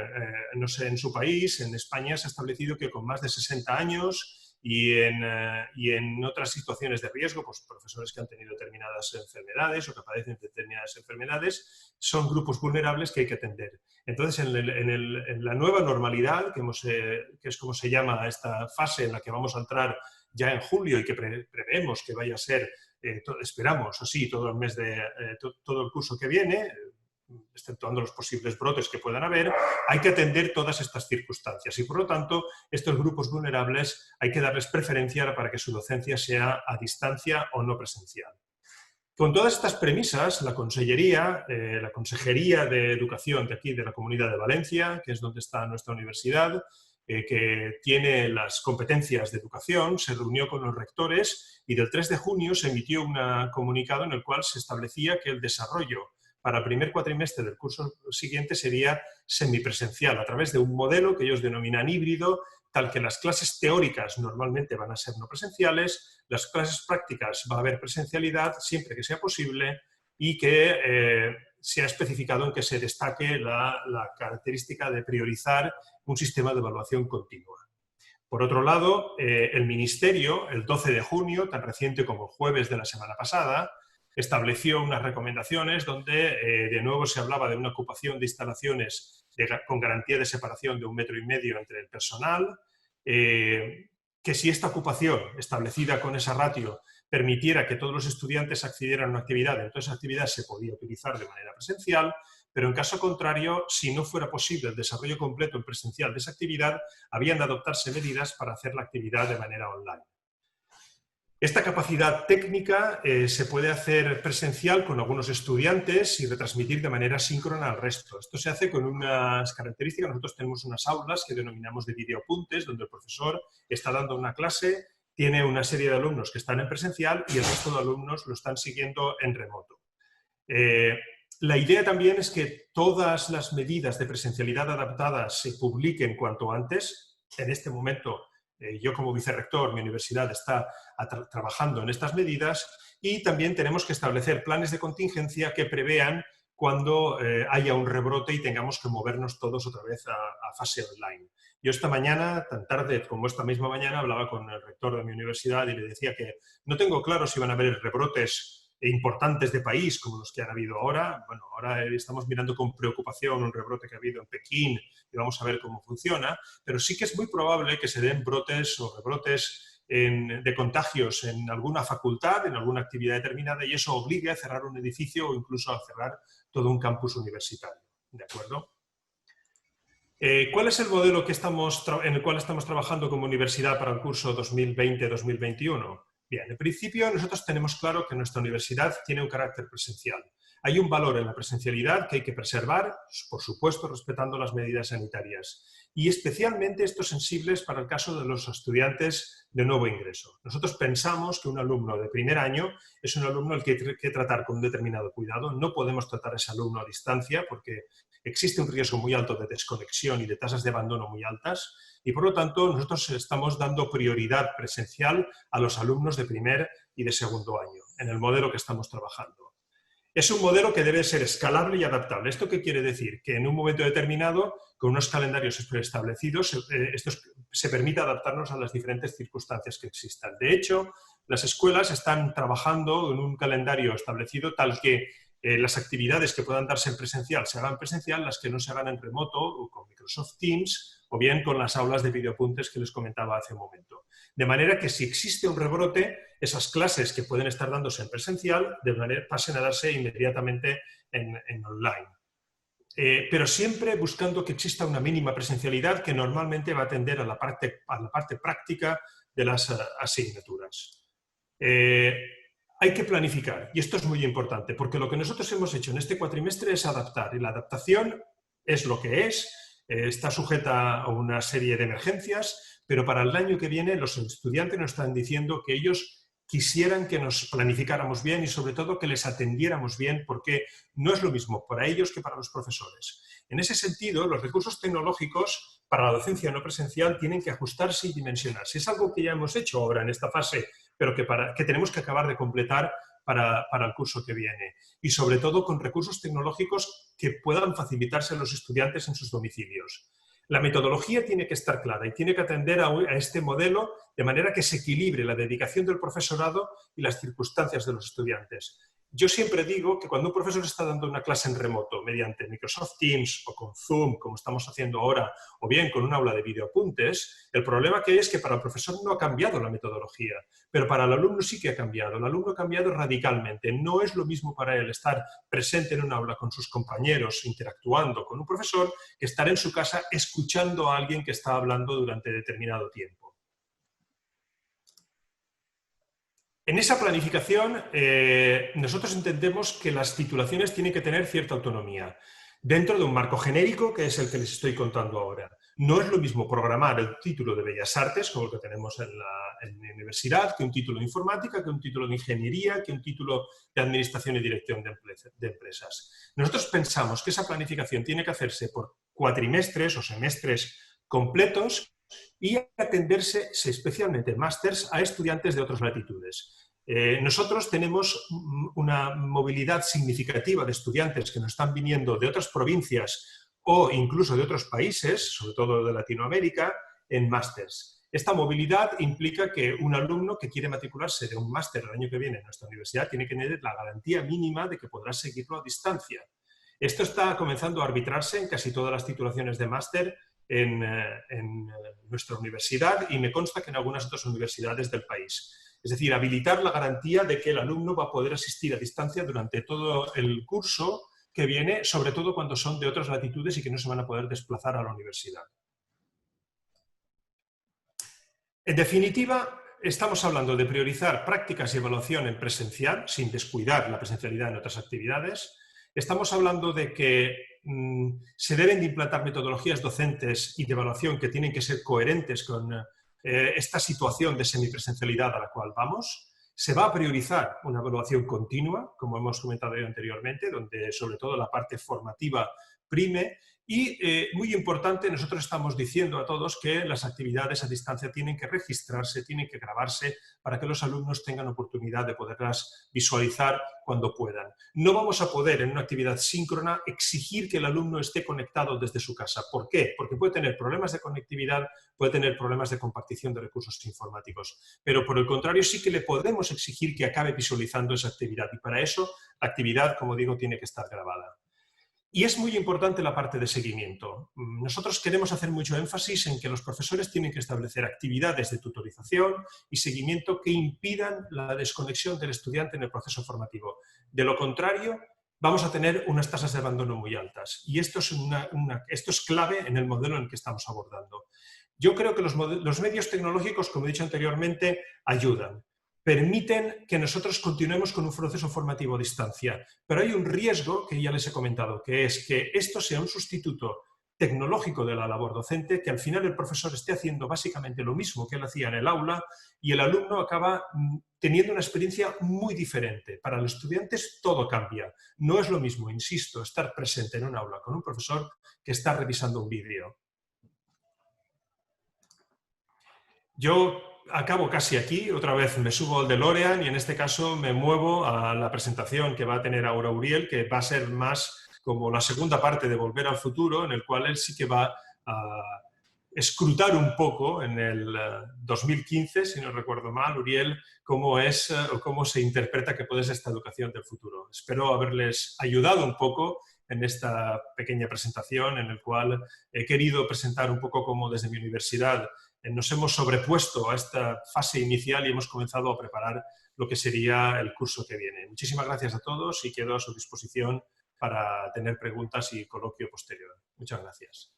no sé, en su país, en España, se ha establecido que con más de 60 años y en otras situaciones de riesgo, pues profesores que han tenido determinadas enfermedades o que padecen determinadas enfermedades, son grupos vulnerables que hay que atender. Entonces, en la nueva normalidad, que es como se llama esta fase en la que vamos a entrar ya en julio y que prevemos que vaya a ser, esperamos así, todo el mes todo el curso que viene, exceptuando los posibles brotes que puedan haber, hay que atender todas estas circunstancias y, por lo tanto, estos grupos vulnerables hay que darles preferencia para que su docencia sea a distancia o no presencial. Con todas estas premisas, la Consejería de Educación de aquí, de la Comunidad de Valencia, que es donde está nuestra universidad, que tiene las competencias de educación, se reunió con los rectores y del 3 de junio se emitió un comunicado en el cual se establecía que el desarrollo para el primer cuatrimestre del curso siguiente sería semipresencial, a través de un modelo que ellos denominan híbrido, tal que las clases teóricas normalmente van a ser no presenciales, las clases prácticas va a haber presencialidad siempre que sea posible y que se ha especificado en que se destaque la característica de priorizar un sistema de evaluación continua. Por otro lado, el Ministerio, el 12 de junio, tan reciente como el jueves de la semana pasada, estableció unas recomendaciones donde de nuevo se hablaba de una ocupación de instalaciones con garantía de separación de 1,5 metros entre el personal, que si esta ocupación establecida con esa ratio permitiera que todos los estudiantes accedieran a una actividad, entonces esa actividad se podía utilizar de manera presencial, pero en caso contrario, si no fuera posible el desarrollo completo en presencial de esa actividad, habían de adoptarse medidas para hacer la actividad de manera online. Esta capacidad técnica se puede hacer presencial con algunos estudiantes y retransmitir de manera síncrona al resto. Esto se hace con unas características. Nosotros tenemos unas aulas que denominamos de videoapuntes, donde el profesor está dando una clase, tiene una serie de alumnos que están en presencial y el resto de alumnos lo están siguiendo en remoto. La idea también es que todas las medidas de presencialidad adaptadas se publiquen cuanto antes. En este momento, yo como vicerrector, mi universidad está trabajando en estas medidas y también tenemos que establecer planes de contingencia que prevean cuando haya un rebrote y tengamos que movernos todos otra vez a fase online. Yo esta mañana, tan tarde como esta misma mañana, hablaba con el rector de mi universidad y le decía que no tengo claro si van a haber rebrotes importantes de país como los que han habido ahora. Bueno, ahora estamos mirando con preocupación un rebrote que ha habido en Pekín y vamos a ver cómo funciona, pero sí que es muy probable que se den brotes o rebrotes de contagios en alguna facultad, en alguna actividad determinada, y eso obligue a cerrar un edificio o incluso a cerrar todo un campus universitario. ¿De acuerdo? ¿Cuál es el modelo en el cual estamos trabajando como universidad para el curso 2020-2021? Bien, en principio nosotros tenemos claro que nuestra universidad tiene un carácter presencial. Hay un valor en la presencialidad que hay que preservar, por supuesto, respetando las medidas sanitarias. Y especialmente estos sensibles para el caso de los estudiantes de nuevo ingreso. Nosotros pensamos que un alumno de primer año es un alumno al que hay que tratar con un determinado cuidado. No podemos tratar a ese alumno a distancia porque existe un riesgo muy alto de desconexión y de tasas de abandono muy altas. Y por lo tanto, nosotros estamos dando prioridad presencial a los alumnos de primer y de segundo año, en el modelo que estamos trabajando. Es un modelo que debe ser escalable y adaptable. ¿Esto qué quiere decir? Que en un momento determinado, con unos calendarios preestablecidos, se permite adaptarnos a las diferentes circunstancias que existan. De hecho, las escuelas están trabajando en un calendario establecido tal que las actividades que puedan darse en presencial se hagan presencial, las que no se hagan en remoto o con Microsoft Teams o bien con las aulas de videoapuntes que les comentaba hace un momento. De manera que si existe un rebrote, esas clases que pueden estar dándose en presencial pasen a darse inmediatamente en online. Pero siempre buscando que exista una mínima presencialidad que normalmente va a atender a la parte práctica de las asignaturas. Hay que planificar, y esto es muy importante, porque lo que nosotros hemos hecho en este cuatrimestre es adaptar, y la adaptación es lo que es, está sujeta a una serie de emergencias, pero para el año que viene los estudiantes nos están diciendo que ellos quisieran que nos planificáramos bien y sobre todo que les atendiéramos bien, porque no es lo mismo para ellos que para los profesores. En ese sentido, los recursos tecnológicos para la docencia no presencial tienen que ajustarse y dimensionarse. Es algo que ya hemos hecho ahora en esta fase, pero que tenemos que acabar de completar para el curso que viene. Y sobre todo con recursos tecnológicos que puedan facilitarse a los estudiantes en sus domicilios. La metodología tiene que estar clara y tiene que atender a este modelo de manera que se equilibre la dedicación del profesorado y las circunstancias de los estudiantes. Yo siempre digo que cuando un profesor está dando una clase en remoto mediante Microsoft Teams o con Zoom, como estamos haciendo ahora, o bien con un aula de videoapuntes, el problema que hay es que para el profesor no ha cambiado la metodología, pero para el alumno sí que ha cambiado. El alumno ha cambiado radicalmente. No es lo mismo para él estar presente en un aula con sus compañeros, interactuando con un profesor, que estar en su casa escuchando a alguien que está hablando durante determinado tiempo. En esa planificación, nosotros entendemos que las titulaciones tienen que tener cierta autonomía, dentro de un marco genérico que es el que les estoy contando ahora. No es lo mismo programar el título de Bellas Artes, como el que tenemos en la universidad, que un título de informática, que un título de ingeniería, que un título de administración y dirección de empresas. Nosotros pensamos que esa planificación tiene que hacerse por cuatrimestres o semestres completos y atenderse especialmente másters a estudiantes de otras latitudes. Nosotros tenemos una movilidad significativa de estudiantes que nos están viniendo de otras provincias o incluso de otros países, sobre todo de Latinoamérica, en másters. Esta movilidad implica que un alumno que quiere matricularse de un máster el año que viene en nuestra universidad tiene que tener la garantía mínima de que podrá seguirlo a distancia. Esto está comenzando a arbitrarse en casi todas las titulaciones de máster en nuestra universidad y me consta que en algunas otras universidades del país. Es decir, habilitar la garantía de que el alumno va a poder asistir a distancia durante todo el curso que viene, sobre todo cuando son de otras latitudes y que no se van a poder desplazar a la universidad. En definitiva, estamos hablando de priorizar prácticas y evaluación en presencial, sin descuidar la presencialidad en otras actividades. Estamos hablando de que se deben de implantar metodologías docentes y de evaluación que tienen que ser coherentes con esta situación de semipresencialidad a la cual vamos. Se va a priorizar una evaluación continua, como hemos comentado anteriormente, donde sobre todo la parte formativa prime. Y, muy importante, nosotros estamos diciendo a todos que las actividades a distancia tienen que registrarse, tienen que grabarse para que los alumnos tengan oportunidad de poderlas visualizar cuando puedan. No vamos a poder en una actividad síncrona exigir que el alumno esté conectado desde su casa. ¿Por qué? Porque puede tener problemas de conectividad, puede tener problemas de compartición de recursos informáticos. Pero por el contrario sí que le podemos exigir que acabe visualizando esa actividad y para eso la actividad, como digo, tiene que estar grabada. Y es muy importante la parte de seguimiento. Nosotros queremos hacer mucho énfasis en que los profesores tienen que establecer actividades de tutorización y seguimiento que impidan la desconexión del estudiante en el proceso formativo. De lo contrario, vamos a tener unas tasas de abandono muy altas. Y esto es clave en el modelo en el que estamos abordando. Yo creo que los medios tecnológicos, como he dicho anteriormente, ayudan. Permiten que nosotros continuemos con un proceso formativo a distancia. Pero hay un riesgo que ya les he comentado, que es que esto sea un sustituto tecnológico de la labor docente, que al final el profesor esté haciendo básicamente lo mismo que él hacía en el aula y el alumno acaba teniendo una experiencia muy diferente. Para los estudiantes todo cambia. No es lo mismo, insisto, estar presente en un aula con un profesor que estar revisando un vídeo. Yo acabo casi aquí, otra vez me subo al DeLorean y en este caso me muevo a la presentación que va a tener ahora Uriel, que va a ser más como la segunda parte de Volver al Futuro, en el cual él sí que va a escrutar un poco en el 2015, si no recuerdo mal, Uriel, cómo es o cómo se interpreta que puede ser esta educación del futuro. Espero haberles ayudado un poco en esta pequeña presentación en el cual he querido presentar un poco cómo desde mi universidad nos hemos sobrepuesto a esta fase inicial y hemos comenzado a preparar lo que sería el curso que viene. Muchísimas gracias a todos y quedo a su disposición para tener preguntas y coloquio posterior. Muchas gracias.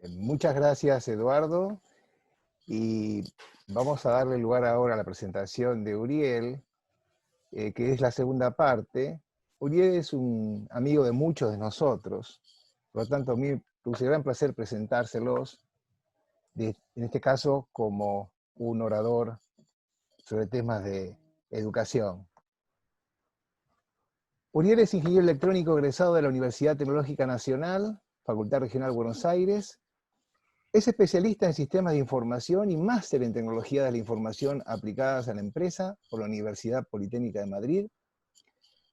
Muchas gracias, Eduardo. Y vamos a darle lugar ahora a la presentación de Uriel, que es la segunda parte. Uriel es un amigo de muchos de nosotros, por lo tanto a mí me produce gran placer presentárselos, en este caso como un orador sobre temas de educación. Uriel es ingeniero electrónico egresado de la Universidad Tecnológica Nacional, Facultad Regional Buenos Aires. Es especialista en sistemas de información y máster en tecnología de la información aplicadas a la empresa por la Universidad Politécnica de Madrid.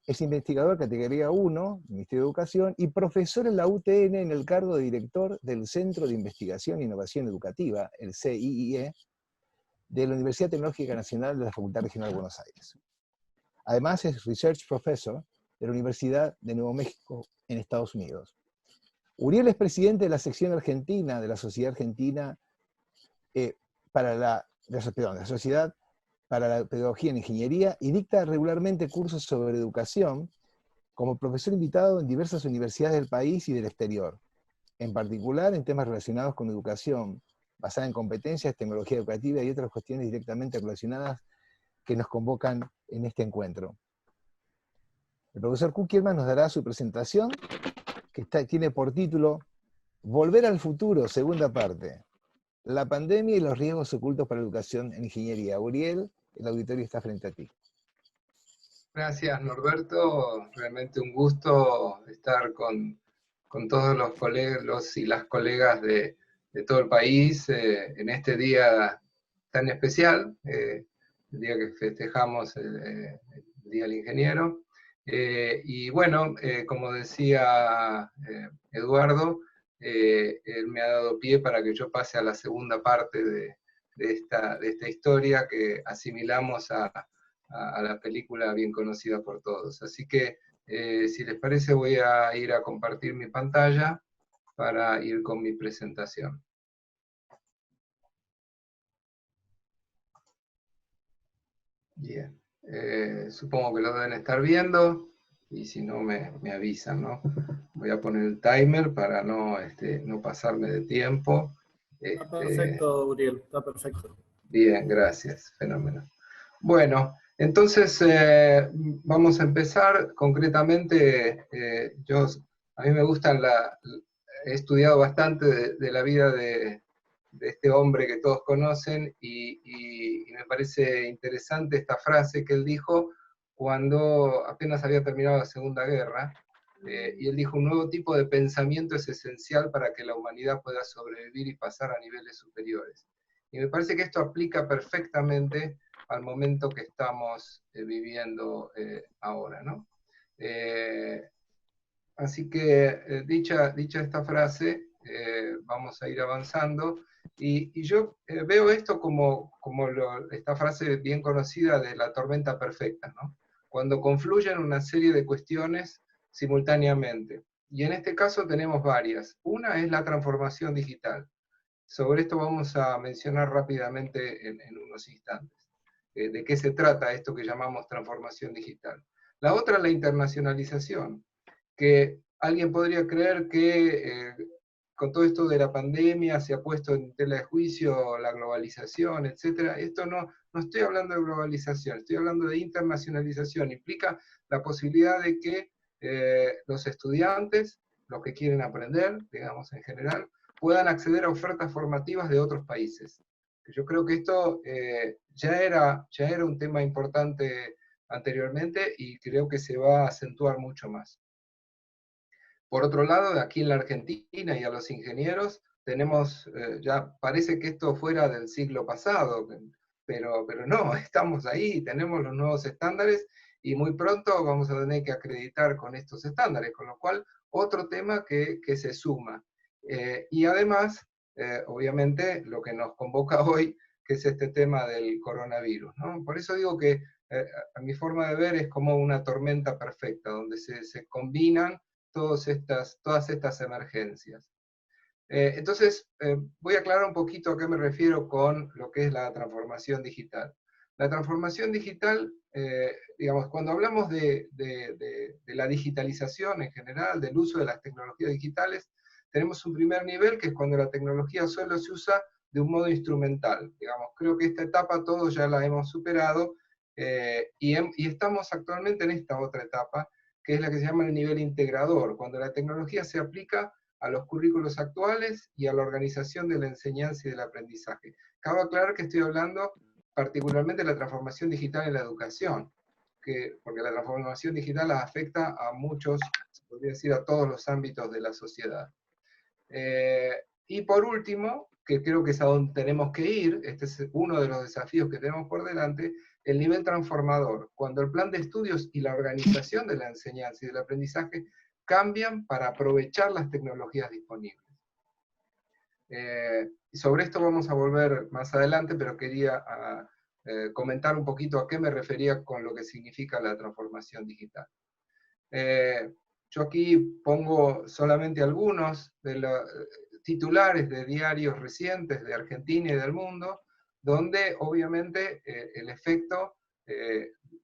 Es investigador categoría 1, Ministerio de Educación, y profesor en la UTN en el cargo de director del Centro de Investigación e Innovación Educativa, el CIIE, de la Universidad Tecnológica Nacional de la Facultad Regional de Buenos Aires. Además es Research Professor de la Universidad de Nuevo México en Estados Unidos. Uriel es presidente de la sección argentina de la Sociedad Argentina para la Sociedad para la Pedagogía en Ingeniería y dicta regularmente cursos sobre educación como profesor invitado en diversas universidades del país y del exterior, en particular en temas relacionados con educación, basada en competencias, tecnología educativa y otras cuestiones directamente relacionadas que nos convocan en este encuentro. El profesor Kuckelman nos dará su presentación, que tiene por título Volver al futuro, segunda parte. La pandemia y los riesgos ocultos para la educación en ingeniería. Uriel, el auditorio está frente a ti.
Gracias, Norberto. Realmente un gusto estar con todos los colegas y las colegas de todo el país en este día tan especial, el día que festejamos el Día del Ingeniero. Y bueno, como decía Eduardo, él me ha dado pie para que yo pase a la segunda parte esta historia que asimilamos a la película bien conocida por todos. Así que, si les parece, voy a ir a compartir mi pantalla para ir con mi presentación. Bien, supongo que lo deben estar viendo, y si no me avisan, ¿no? Voy a poner el timer para no pasarme de tiempo.
Está perfecto, Uriel, está perfecto.
Bien, gracias, fenómeno. Bueno, entonces vamos a empezar. Concretamente, a mí me gustan, he estudiado bastante de la vida de este hombre que todos conocen, y me parece interesante esta frase que él dijo cuando apenas había terminado la Segunda Guerra, y él dijo: un nuevo tipo de pensamiento es esencial para que la humanidad pueda sobrevivir y pasar a niveles superiores. Y me parece que esto aplica perfectamente al momento que estamos viviendo ahora, ¿no? Así que, dicha esta frase, vamos a ir avanzando, y yo veo esto como esta frase bien conocida de la tormenta perfecta, ¿no? Cuando confluyen una serie de cuestiones simultáneamente. Y en este caso tenemos varias. Una es la transformación digital. Sobre esto vamos a mencionar rápidamente en unos instantes. ¿De qué se trata esto que llamamos transformación digital? La otra es la internacionalización, que alguien podría creer que con todo esto de la pandemia se ha puesto en tela de juicio la globalización, etc. Esto no estoy hablando de globalización, estoy hablando de internacionalización. Implica la posibilidad de que los estudiantes, los que quieren aprender, digamos en general, puedan acceder a ofertas formativas de otros países. Yo creo que esto ya era un tema importante anteriormente, y creo que se va a acentuar mucho más. Por otro lado, aquí en la Argentina, y a los ingenieros, tenemos, ya parece que esto fuera del siglo pasado, pero no, estamos ahí, tenemos los nuevos estándares, y muy pronto vamos a tener que acreditar con estos estándares, con lo cual, otro tema que se suma. Y además, obviamente, lo que nos convoca hoy, que es este tema del coronavirus, ¿no? Por eso digo que, a mi forma de ver, es como una tormenta perfecta, donde se combinan todas estas emergencias. Entonces, voy a aclarar un poquito a qué me refiero con lo que es la transformación digital. La transformación digital, digamos, cuando hablamos de la digitalización en general, del uso de las tecnologías digitales, tenemos un primer nivel, que es cuando la tecnología solo se usa de un modo instrumental. Digamos, creo que esta etapa todos ya la hemos superado, y estamos actualmente en esta otra etapa, que es la que se llama el nivel integrador, cuando la tecnología se aplica a los currículos actuales y a la organización de la enseñanza y del aprendizaje. Cabe aclarar que estoy hablando particularmente de la transformación digital en la educación, porque la transformación digital afecta a muchos, se podría decir a todos los ámbitos de la sociedad. Y por último, que creo que es a donde tenemos que ir, este es uno de los desafíos que tenemos por delante, el nivel transformador, cuando el plan de estudios y la organización de la enseñanza y del aprendizaje cambian para aprovechar las tecnologías disponibles. Y sobre esto vamos a volver más adelante, pero quería comentar un poquito a qué me refería con lo que significa la transformación digital. Yo aquí pongo solamente algunos de los titulares de diarios recientes de Argentina y del mundo, donde obviamente el efecto,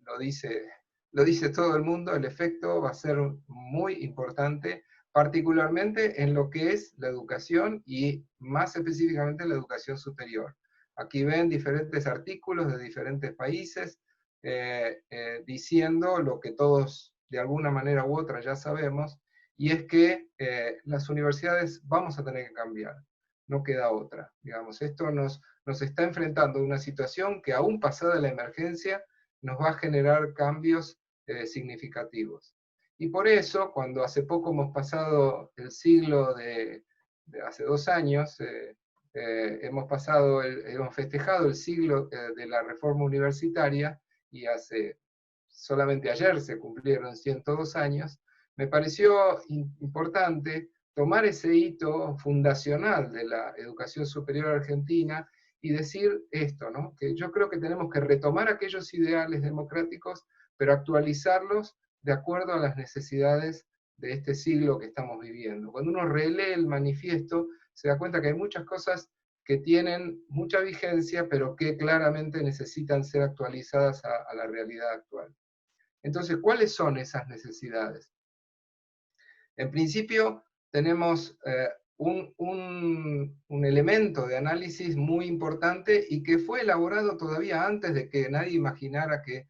lo dice todo el mundo, el efecto va a ser muy importante, particularmente en lo que es la educación, y más específicamente la educación superior. Aquí ven diferentes artículos de diferentes países diciendo lo que todos de alguna manera u otra ya sabemos, y es que las universidades vamos a tener que cambiar, no queda otra. Digamos, esto nos está enfrentando a una situación que, aún pasada la emergencia, nos va a generar cambios significativos. Y por eso, cuando hace poco hemos pasado el siglo de hace 2 años, hemos festejado el siglo de la reforma universitaria, y solamente ayer se cumplieron 102 años, me pareció importante tomar ese hito fundacional de la educación superior argentina y decir esto, ¿no? Que yo creo que tenemos que retomar aquellos ideales democráticos, pero actualizarlos de acuerdo a las necesidades de este siglo que estamos viviendo. Cuando uno relee el manifiesto, se da cuenta que hay muchas cosas que tienen mucha vigencia, pero que claramente necesitan ser actualizadas a la realidad actual. Entonces, ¿cuáles son esas necesidades? En principio, tenemos un elemento de análisis muy importante y que fue elaborado todavía antes de que nadie imaginara que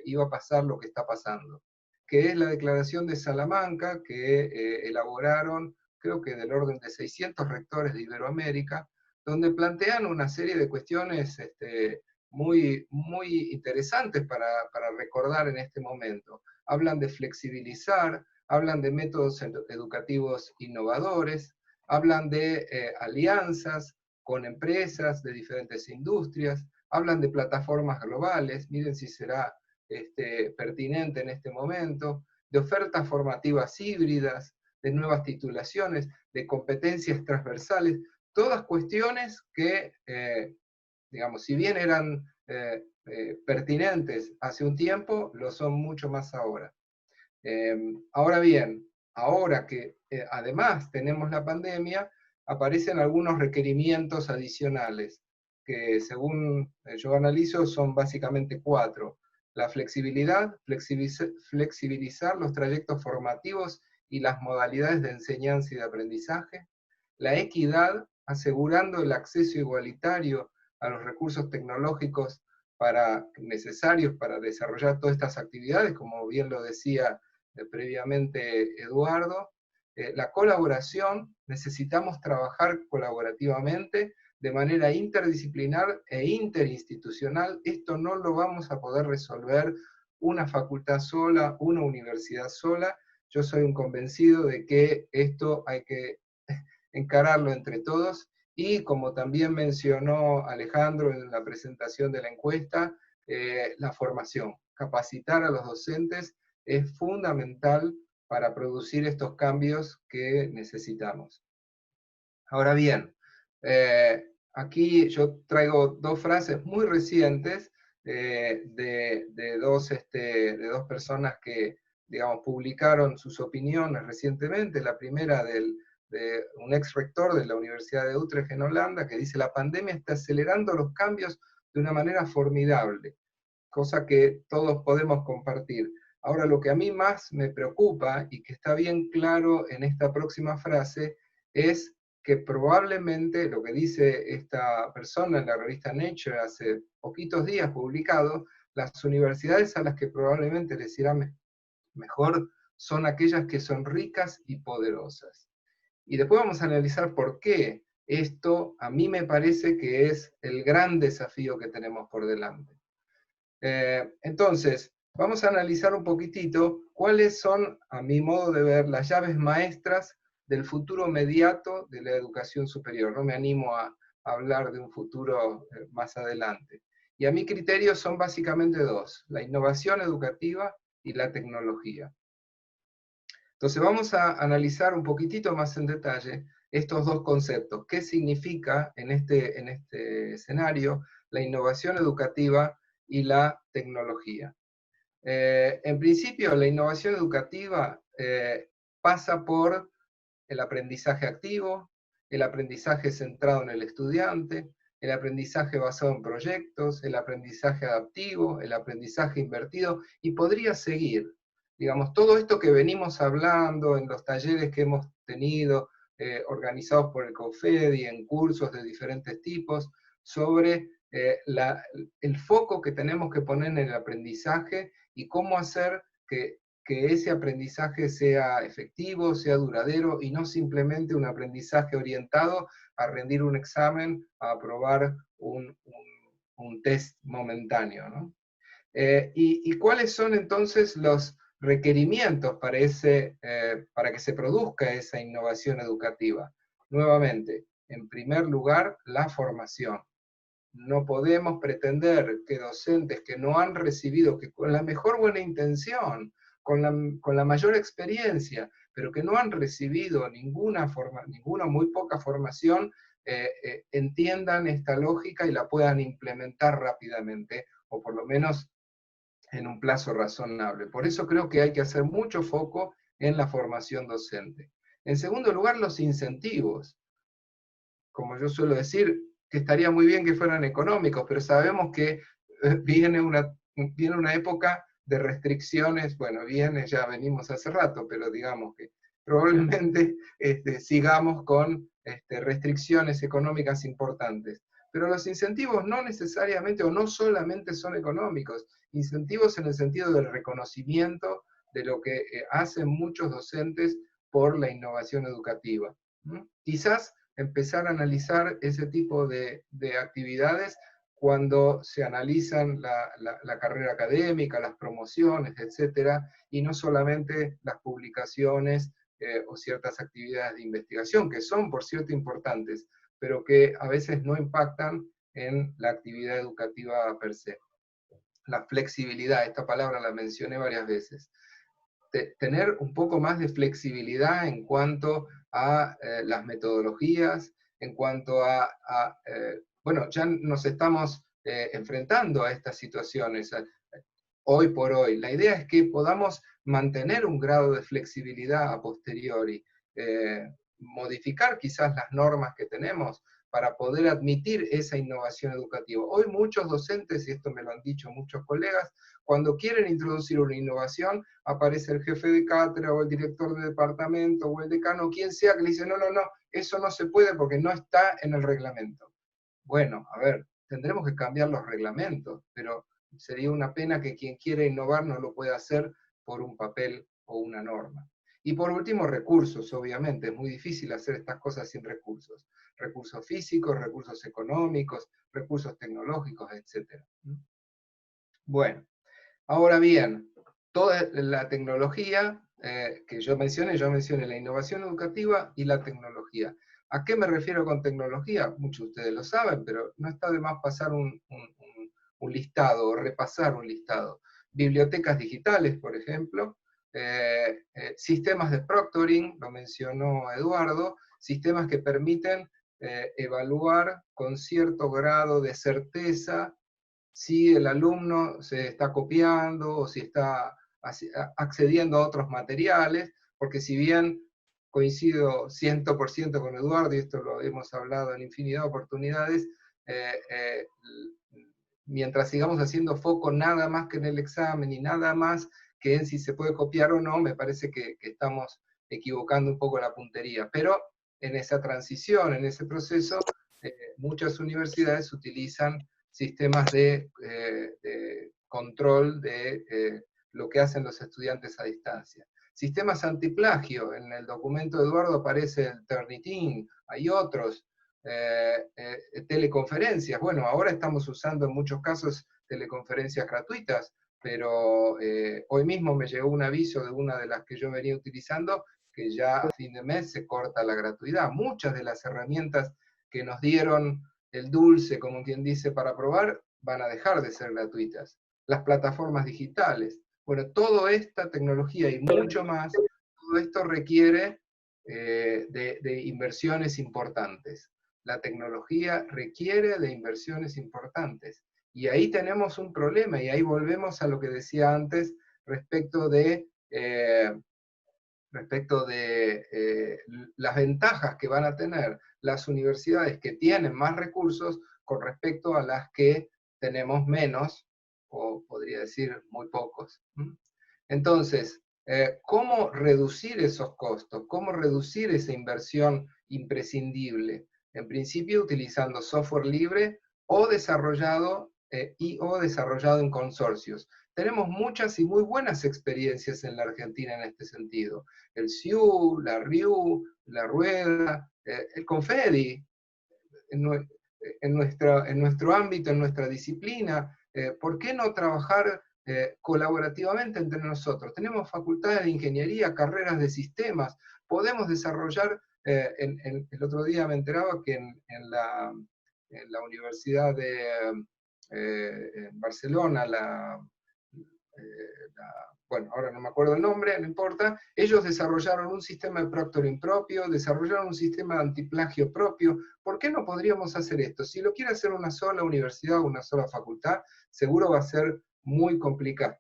iba a pasar lo que está pasando, que es la Declaración de Salamanca, que elaboraron, creo que del orden de 600 rectores de Iberoamérica, donde plantean una serie de cuestiones muy interesantes para recordar en este momento. Hablan de flexibilizar, hablan de métodos educativos innovadores, hablan de alianzas con empresas de diferentes industrias, hablan de plataformas globales, miren si será pertinente en este momento, de ofertas formativas híbridas, de nuevas titulaciones, de competencias transversales, todas cuestiones que, digamos, si bien eran pertinentes hace un tiempo, lo son mucho más ahora. Ahora bien, ahora que además tenemos la pandemia, aparecen algunos requerimientos adicionales, que según yo analizo son básicamente 4. La flexibilidad, flexibilizar los trayectos formativos y las modalidades de enseñanza y de aprendizaje. La equidad, asegurando el acceso igualitario a los recursos tecnológicos necesarios para desarrollar todas estas actividades, como bien lo decía previamente Eduardo. La colaboración, necesitamos trabajar colaborativamente de manera interdisciplinar e interinstitucional. Esto no lo vamos a poder resolver una facultad sola, una universidad sola. Yo soy un convencido de que esto hay que encararlo entre todos, y como también mencionó Alejandro en la presentación de la encuesta, la formación, capacitar a los docentes es fundamental para producir estos cambios que necesitamos. Ahora bien, aquí yo traigo 2 frases muy recientes de dos personas que, digamos, publicaron sus opiniones recientemente. La primera de un ex rector de la Universidad de Utrecht en Holanda, que dice: la pandemia está acelerando los cambios de una manera formidable, cosa que todos podemos compartir. Ahora, lo que a mí más me preocupa, y que está bien claro en esta próxima frase, es que probablemente, lo que dice esta persona en la revista Nature hace poquitos días publicado, las universidades a las que probablemente les irá mejor son aquellas que son ricas y poderosas. Y después vamos a analizar por qué esto a mí me parece que es el gran desafío que tenemos por delante. Entonces, vamos a analizar un poquitito cuáles son, a mi modo de ver, las llaves maestras del futuro mediato de la educación superior. No me animo a hablar de un futuro más adelante. Y a mi criterio son básicamente 2, la innovación educativa y la tecnología. Entonces vamos a analizar un poquitito más en detalle estos 2 conceptos. ¿Qué significa en este escenario la innovación educativa y la tecnología? En principio, la innovación educativa pasa por el aprendizaje activo, el aprendizaje centrado en el estudiante, el aprendizaje basado en proyectos, el aprendizaje adaptivo, el aprendizaje invertido, y podría seguir. Digamos, todo esto que venimos hablando en los talleres que hemos tenido, organizados por el CONFEDI, en cursos de diferentes tipos, sobre el foco que tenemos que poner en el aprendizaje y cómo hacer que ese aprendizaje sea efectivo, sea duradero, y no simplemente un aprendizaje orientado a rendir un examen, a aprobar un test momentáneo, ¿no? ¿Y cuáles son entonces los requerimientos para que se produzca esa innovación educativa? Nuevamente, en primer lugar, la formación. No podemos pretender que docentes que no han recibido, que con la mejor buena intención, con la mayor experiencia, pero que no han recibido ninguna o muy poca formación entiendan esta lógica y la puedan implementar rápidamente, o por lo menos en un plazo razonable. Por eso creo que hay que hacer mucho foco en la formación docente. En segundo lugar, los incentivos. Como yo suelo decir, que estaría muy bien que fueran económicos, pero sabemos que viene una época de restricciones, bueno, ya venimos hace rato, pero digamos que probablemente sigamos con restricciones económicas importantes. Pero los incentivos no necesariamente o no solamente son económicos, incentivos en el sentido del reconocimiento de lo que hacen muchos docentes por la innovación educativa. Quizás empezar a analizar ese tipo de actividades cuando se analizan la carrera académica, las promociones, etcétera, y no solamente las publicaciones o ciertas actividades de investigación, que son, por cierto, importantes, pero que a veces no impactan en la actividad educativa per se. La flexibilidad, esta palabra la mencioné varias veces. Tener un poco más de flexibilidad en cuanto a las metodologías, en cuanto bueno, ya nos estamos enfrentando a estas situaciones hoy por hoy. La idea es que podamos mantener un grado de flexibilidad a posteriori, modificar quizás las normas que tenemos para poder admitir esa innovación educativa. Hoy muchos docentes, y esto me lo han dicho muchos colegas, cuando quieren introducir una innovación, aparece el jefe de cátedra o el director de departamento o el decano, quien sea, que le dice, no, eso no se puede porque no está en el reglamento. Bueno, a ver, tendremos que cambiar los reglamentos, pero sería una pena que quien quiera innovar no lo pueda hacer por un papel o una norma. Y por último, recursos, obviamente. Es muy difícil hacer estas cosas sin recursos. Recursos físicos, recursos económicos, recursos tecnológicos, etc. Bueno, ahora bien, toda la tecnología que yo mencioné la innovación educativa y la tecnología. ¿A qué me refiero con tecnología? Muchos de ustedes lo saben, pero no está de más pasar un listado o repasar un listado. Bibliotecas digitales, por ejemplo, sistemas de proctoring, lo mencionó Eduardo, sistemas que permiten evaluar con cierto grado de certeza si el alumno se está copiando o si está accediendo a otros materiales, porque si bien coincido 100% con Eduardo, y esto lo hemos hablado en infinidad de oportunidades, mientras sigamos haciendo foco nada más que en el examen y nada más que en si se puede copiar o no, me parece que estamos equivocando un poco la puntería. Pero en esa transición, en ese proceso, muchas universidades utilizan sistemas de control de lo que hacen los estudiantes a distancia. Sistemas antiplagio, en el documento de Eduardo aparece el Turnitin, hay otros. Teleconferencias, bueno, ahora estamos usando en muchos casos teleconferencias gratuitas, pero hoy mismo me llegó un aviso de una de las que yo venía utilizando, que ya a fin de mes se corta la gratuidad. Muchas de las herramientas que nos dieron el dulce, como quien dice, para probar, van a dejar de ser gratuitas. Las plataformas digitales, bueno, toda esta tecnología y mucho más, todo esto requiere de inversiones importantes. La tecnología requiere de inversiones importantes. Y ahí tenemos un problema, y ahí volvemos a lo que decía antes respecto de las ventajas que van a tener las universidades que tienen más recursos con respecto a las que tenemos menos, o podría decir muy pocos. Entonces, ¿cómo reducir esos costos? ¿Cómo reducir esa inversión imprescindible? En principio, utilizando software libre o desarrollado en consorcios. Tenemos muchas y muy buenas experiencias en la Argentina en este sentido. El SIU, la RIU, la Rueda, el Confedi, en nuestro ámbito, en nuestra disciplina. ¿Por qué no trabajar colaborativamente entre nosotros? Tenemos facultades de ingeniería, carreras de sistemas, podemos desarrollar, el otro día me enteraba que en la Universidad de Barcelona, bueno, ahora no me acuerdo el nombre, no importa, ellos desarrollaron un sistema de proctoring propio, desarrollaron un sistema de antiplagio propio. ¿Por qué no podríamos hacer esto? Si lo quiere hacer una sola universidad o una sola facultad, seguro va a ser muy complicado.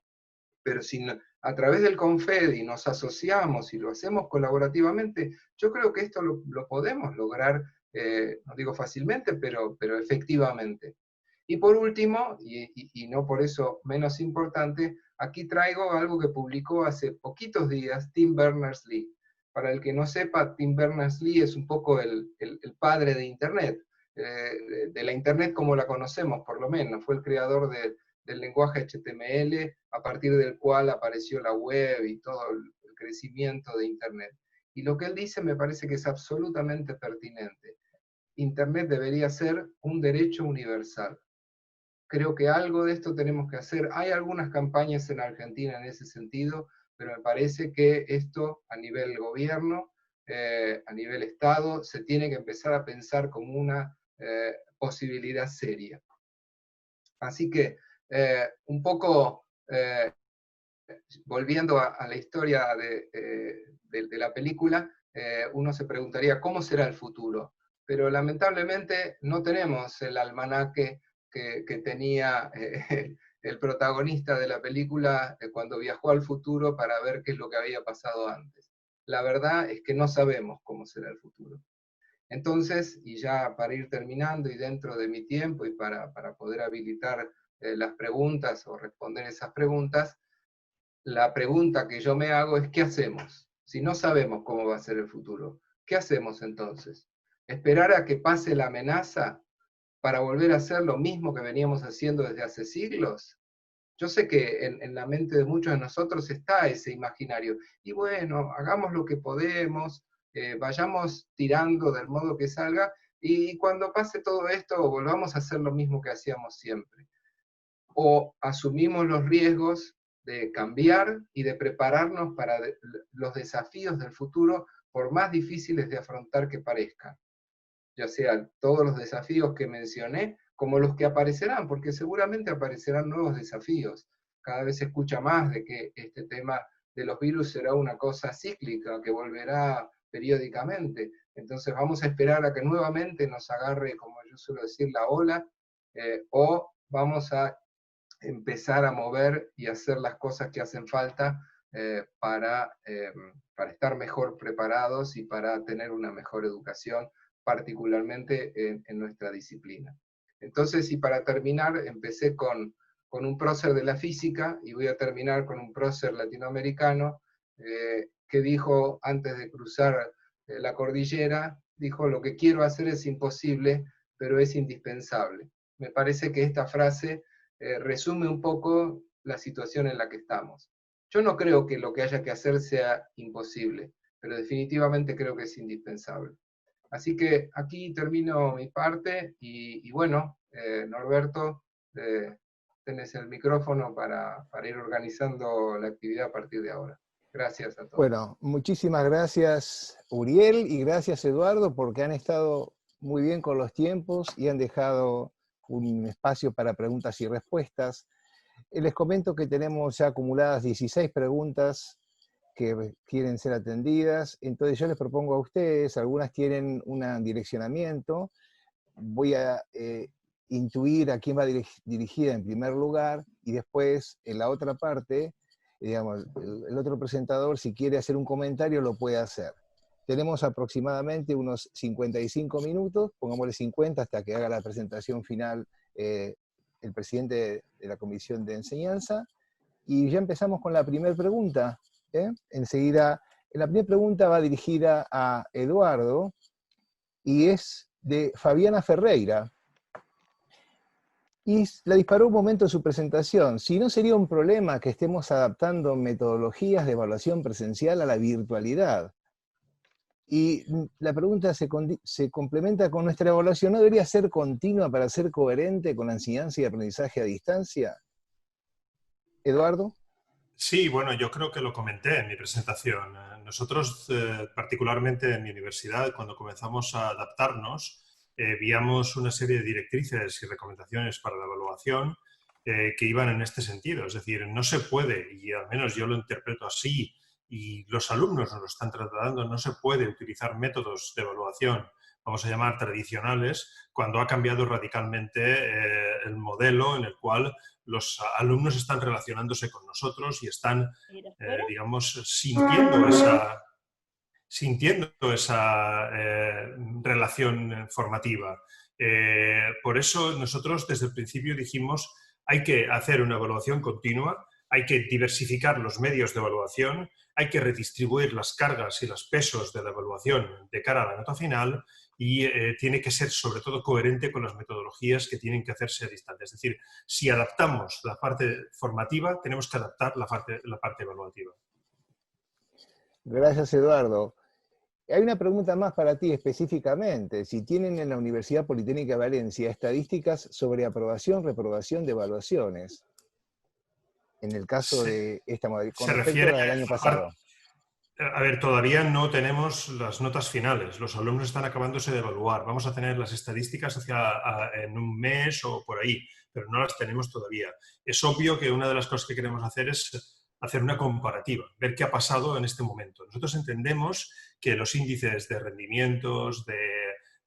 Pero si a través del Confedi nos asociamos y lo hacemos colaborativamente, yo creo que esto lo podemos lograr, no digo fácilmente, pero efectivamente. Y por último, y no por eso menos importante, aquí traigo algo que publicó hace poquitos días Tim Berners-Lee. Para el que no sepa, Tim Berners-Lee es un poco el padre de Internet, de la Internet como la conocemos, por lo menos. Fue el creador del lenguaje HTML, a partir del cual apareció la web y todo el crecimiento de Internet. Y lo que él dice me parece que es absolutamente pertinente. Internet debería ser un derecho universal. Creo que algo de esto tenemos que hacer. Hay algunas campañas en Argentina en ese sentido, pero me parece que esto a nivel gobierno, a nivel Estado, se tiene que empezar a pensar como una posibilidad seria. Así que, un poco, volviendo a la historia de la película, uno se preguntaría, ¿cómo será el futuro? Pero lamentablemente no tenemos el almanaque que tenía el protagonista de la película cuando viajó al futuro para ver qué es lo que había pasado antes. La verdad es que no sabemos cómo será el futuro. Entonces, y ya para ir terminando y dentro de mi tiempo y para poder habilitar las preguntas o responder esas preguntas, la pregunta que yo me hago es, ¿qué hacemos? Si no sabemos cómo va a ser el futuro, ¿qué hacemos entonces? ¿Esperar a que pase la amenaza para volver a hacer lo mismo que veníamos haciendo desde hace siglos? Yo sé que en la mente de muchos de nosotros está ese imaginario. Y bueno, hagamos lo que podemos, vayamos tirando del modo que salga, y cuando pase todo esto, volvamos a hacer lo mismo que hacíamos siempre. O asumimos los riesgos de cambiar y de prepararnos para los desafíos del futuro, por más difíciles de afrontar que parezcan. Ya sean todos los desafíos que mencioné, como los que aparecerán, porque seguramente aparecerán nuevos desafíos. Cada vez se escucha más de que este tema de los virus será una cosa cíclica, que volverá periódicamente. Entonces vamos a esperar a que nuevamente nos agarre, como yo suelo decir, la ola, o vamos a empezar a mover y hacer las cosas que hacen falta para estar mejor preparados y para tener una mejor educación, particularmente en nuestra disciplina. Entonces, y para terminar, empecé con un prócer de la física, y voy a terminar con un prócer latinoamericano, que dijo, antes de cruzar la cordillera, dijo, lo que quiero hacer es imposible, pero es indispensable. Me parece que esta frase resume un poco la situación en la que estamos. Yo no creo que lo que haya que hacer sea imposible, pero definitivamente creo que es indispensable. Así que aquí termino mi parte, y bueno, Norberto, tenés el micrófono para ir organizando la actividad a partir de ahora. Gracias a todos.
Bueno, muchísimas gracias, Uriel, y gracias, Eduardo, porque han estado muy bien con los tiempos y han dejado un espacio para preguntas y respuestas. Les comento que tenemos ya acumuladas 16 preguntas que quieren ser atendidas, entonces yo les propongo a ustedes, algunas tienen un direccionamiento, voy a intuir a quién va dirigida en primer lugar, y después en la otra parte, digamos, el otro presentador, si quiere hacer un comentario, lo puede hacer. Tenemos aproximadamente unos 55 minutos, pongámosle 50 hasta que haga la presentación final el presidente de la Comisión de Enseñanza. Y ya empezamos con la primera pregunta. Enseguida, la primera pregunta va dirigida a Eduardo, y es de Fabiana Ferreira. Y la disparó un momento en su presentación. Si no sería un problema que estemos adaptando metodologías de evaluación presencial a la virtualidad. Y la pregunta se complementa con nuestra evaluación. ¿No debería ser continua para ser coherente con la enseñanza y aprendizaje a distancia? ¿Eduardo?
Sí, bueno, yo creo que lo comenté en mi presentación. Nosotros, particularmente en mi universidad, cuando comenzamos a adaptarnos, víamos una serie de directrices y recomendaciones para la evaluación que iban en este sentido. Es decir, no se puede, y al menos yo lo interpreto así, y los alumnos nos lo están trasladando, no se puede utilizar métodos de evaluación, vamos a llamar tradicionales, cuando ha cambiado radicalmente el modelo en el cual los alumnos están relacionándose con nosotros y están, digamos, sintiendo esa relación formativa. Por eso nosotros desde el principio dijimos hay que hacer una evaluación continua, hay que diversificar los medios de evaluación, hay que redistribuir las cargas y los pesos de la evaluación de cara a la nota final y tiene que ser sobre todo coherente con las metodologías que tienen que hacerse a distancia. Es decir, si adaptamos la parte formativa, tenemos que adaptar la parte evaluativa.
Gracias, Eduardo. Hay una pregunta más para ti específicamente. Si tienen en la Universidad Politécnica de Valencia estadísticas sobre aprobación, reprobación de evaluaciones, en el caso de esta modalidad, con respecto a la del año pasado.
A ver, todavía no tenemos las notas finales. Los alumnos están acabándose de evaluar. Vamos a tener las estadísticas en un mes o por ahí, pero no las tenemos todavía. Es obvio que una de las cosas que queremos hacer es hacer una comparativa, ver qué ha pasado en este momento. Nosotros entendemos que los índices de rendimientos,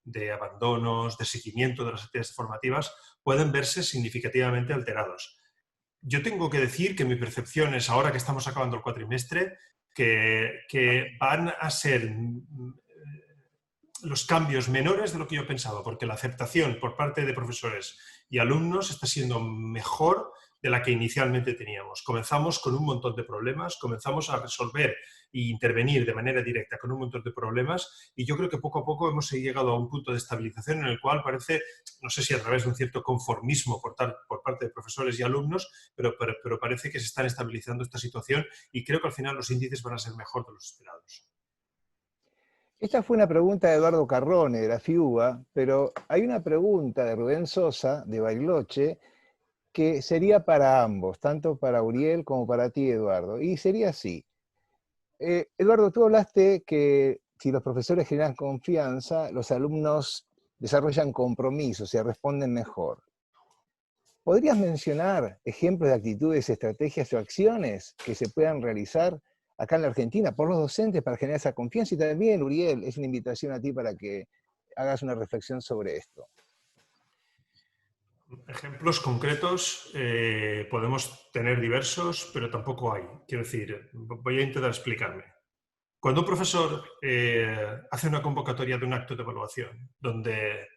de abandonos, de seguimiento de las actividades formativas pueden verse significativamente alterados. Yo tengo que decir que mi percepción es, ahora que estamos acabando el cuatrimestre, que van a ser los cambios menores de lo que yo pensaba, porque la aceptación por parte de profesores y alumnos está siendo mejor de la que inicialmente teníamos. Comenzamos con un montón de problemas, comenzamos a resolver e intervenir de manera directa con un montón de problemas y yo creo que poco a poco hemos llegado a un punto de estabilización en el cual parece, no sé si a través de un cierto conformismo por parte de profesores y alumnos, pero parece que se está estabilizando esta situación y creo que al final los índices van a ser mejor de los esperados.
Esta fue una pregunta de Eduardo Carrone, de la FIUBA, pero hay una pregunta de Rubén Sosa, de Bariloche, que sería para ambos, tanto para Uriel como para ti, Eduardo. Y sería así. Eduardo, tú hablaste que si los profesores generan confianza, los alumnos desarrollan compromiso, se responden mejor. ¿Podrías mencionar ejemplos de actitudes, estrategias o acciones que se puedan realizar acá en la Argentina por los docentes para generar esa confianza? Y también, Uriel, es una invitación a ti para que hagas una reflexión sobre esto.
Ejemplos concretos podemos tener diversos, pero tampoco hay. Quiero decir, voy a intentar explicarme. Cuando un profesor hace una convocatoria de un acto de evaluación, donde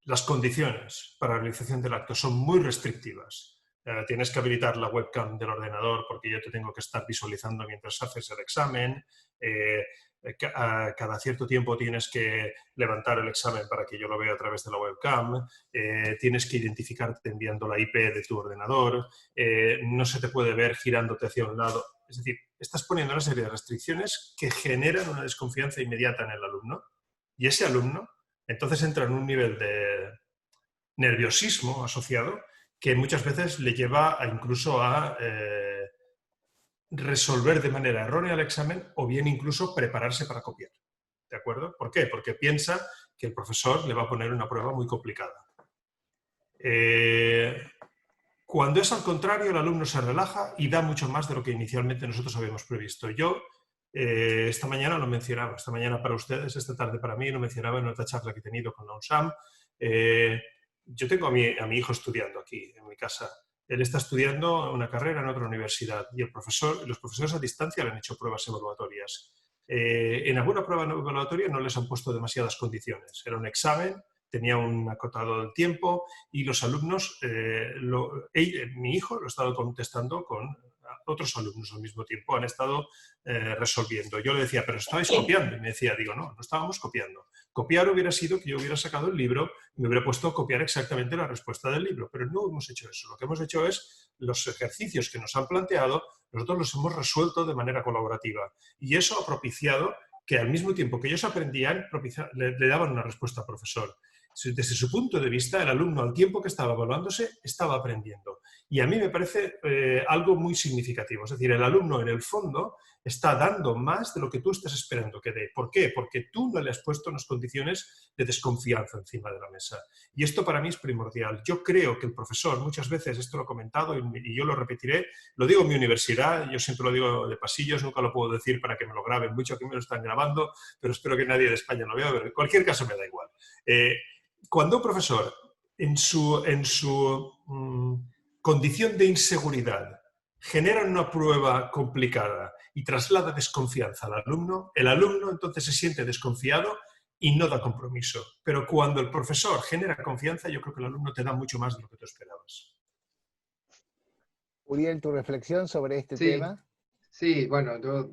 las condiciones para la realización del acto son muy restrictivas, tienes que habilitar la webcam del ordenador porque yo te tengo que estar visualizando mientras haces el examen, cada cierto tiempo tienes que levantar el examen para que yo lo vea a través de la webcam, tienes que identificarte enviando la IP de tu ordenador, no se te puede ver girándote hacia un lado. Es decir, estás poniendo una serie de restricciones que generan una desconfianza inmediata en el alumno y ese alumno entonces entra en un nivel de nerviosismo asociado que muchas veces le lleva incluso a resolver de manera errónea el examen o bien incluso prepararse para copiar. ¿De acuerdo? ¿Por qué? Porque piensa que el profesor le va a poner una prueba muy complicada. Cuando es al contrario, el alumno se relaja y da mucho más de lo que inicialmente nosotros habíamos previsto. Yo esta mañana lo mencionaba, esta mañana para ustedes, esta tarde para mí, lo mencionaba en otra charla que he tenido con la UNSAM. Yo tengo a mi hijo estudiando aquí en mi casa. Él está estudiando una carrera en otra universidad y los profesores a distancia le han hecho pruebas evaluatorias. En alguna prueba evaluatoria no les han puesto demasiadas condiciones. Era un examen, tenía un acotado del tiempo y los alumnos, mi hijo lo ha estado contestando con otros alumnos al mismo tiempo, han estado resolviendo. Yo le decía, pero estabais copiando. Y me decía, digo, no estábamos copiando. Copiar hubiera sido que yo hubiera sacado el libro y me hubiera puesto a copiar exactamente la respuesta del libro, pero no hemos hecho eso. Lo que hemos hecho es los ejercicios que nos han planteado, nosotros los hemos resuelto de manera colaborativa. Y eso ha propiciado que al mismo tiempo que ellos aprendían, le daban una respuesta al profesor. Desde su punto de vista, el alumno, al tiempo que estaba evaluándose, estaba aprendiendo. Y a mí me parece algo muy significativo. Es decir, el alumno, en el fondo, está dando más de lo que tú estás esperando que dé. ¿Por qué? Porque tú no le has puesto unas condiciones de desconfianza encima de la mesa. Y esto para mí es primordial. Yo creo que el profesor, muchas veces, esto lo he comentado y yo lo repetiré, lo digo en mi universidad, yo siempre lo digo de pasillos, nunca lo puedo decir para que me lo graben, mucho que me lo están grabando, pero espero que nadie de España lo vea, pero en cualquier caso me da igual. Cuando un profesor, en su condición de inseguridad, genera una prueba complicada y traslada desconfianza al alumno, el alumno entonces se siente desconfiado y no da compromiso. Pero cuando el profesor genera confianza, yo creo que el alumno te da mucho más de lo que tú esperabas.
Uriel, ¿tu reflexión sobre este tema?
Sí, bueno, yo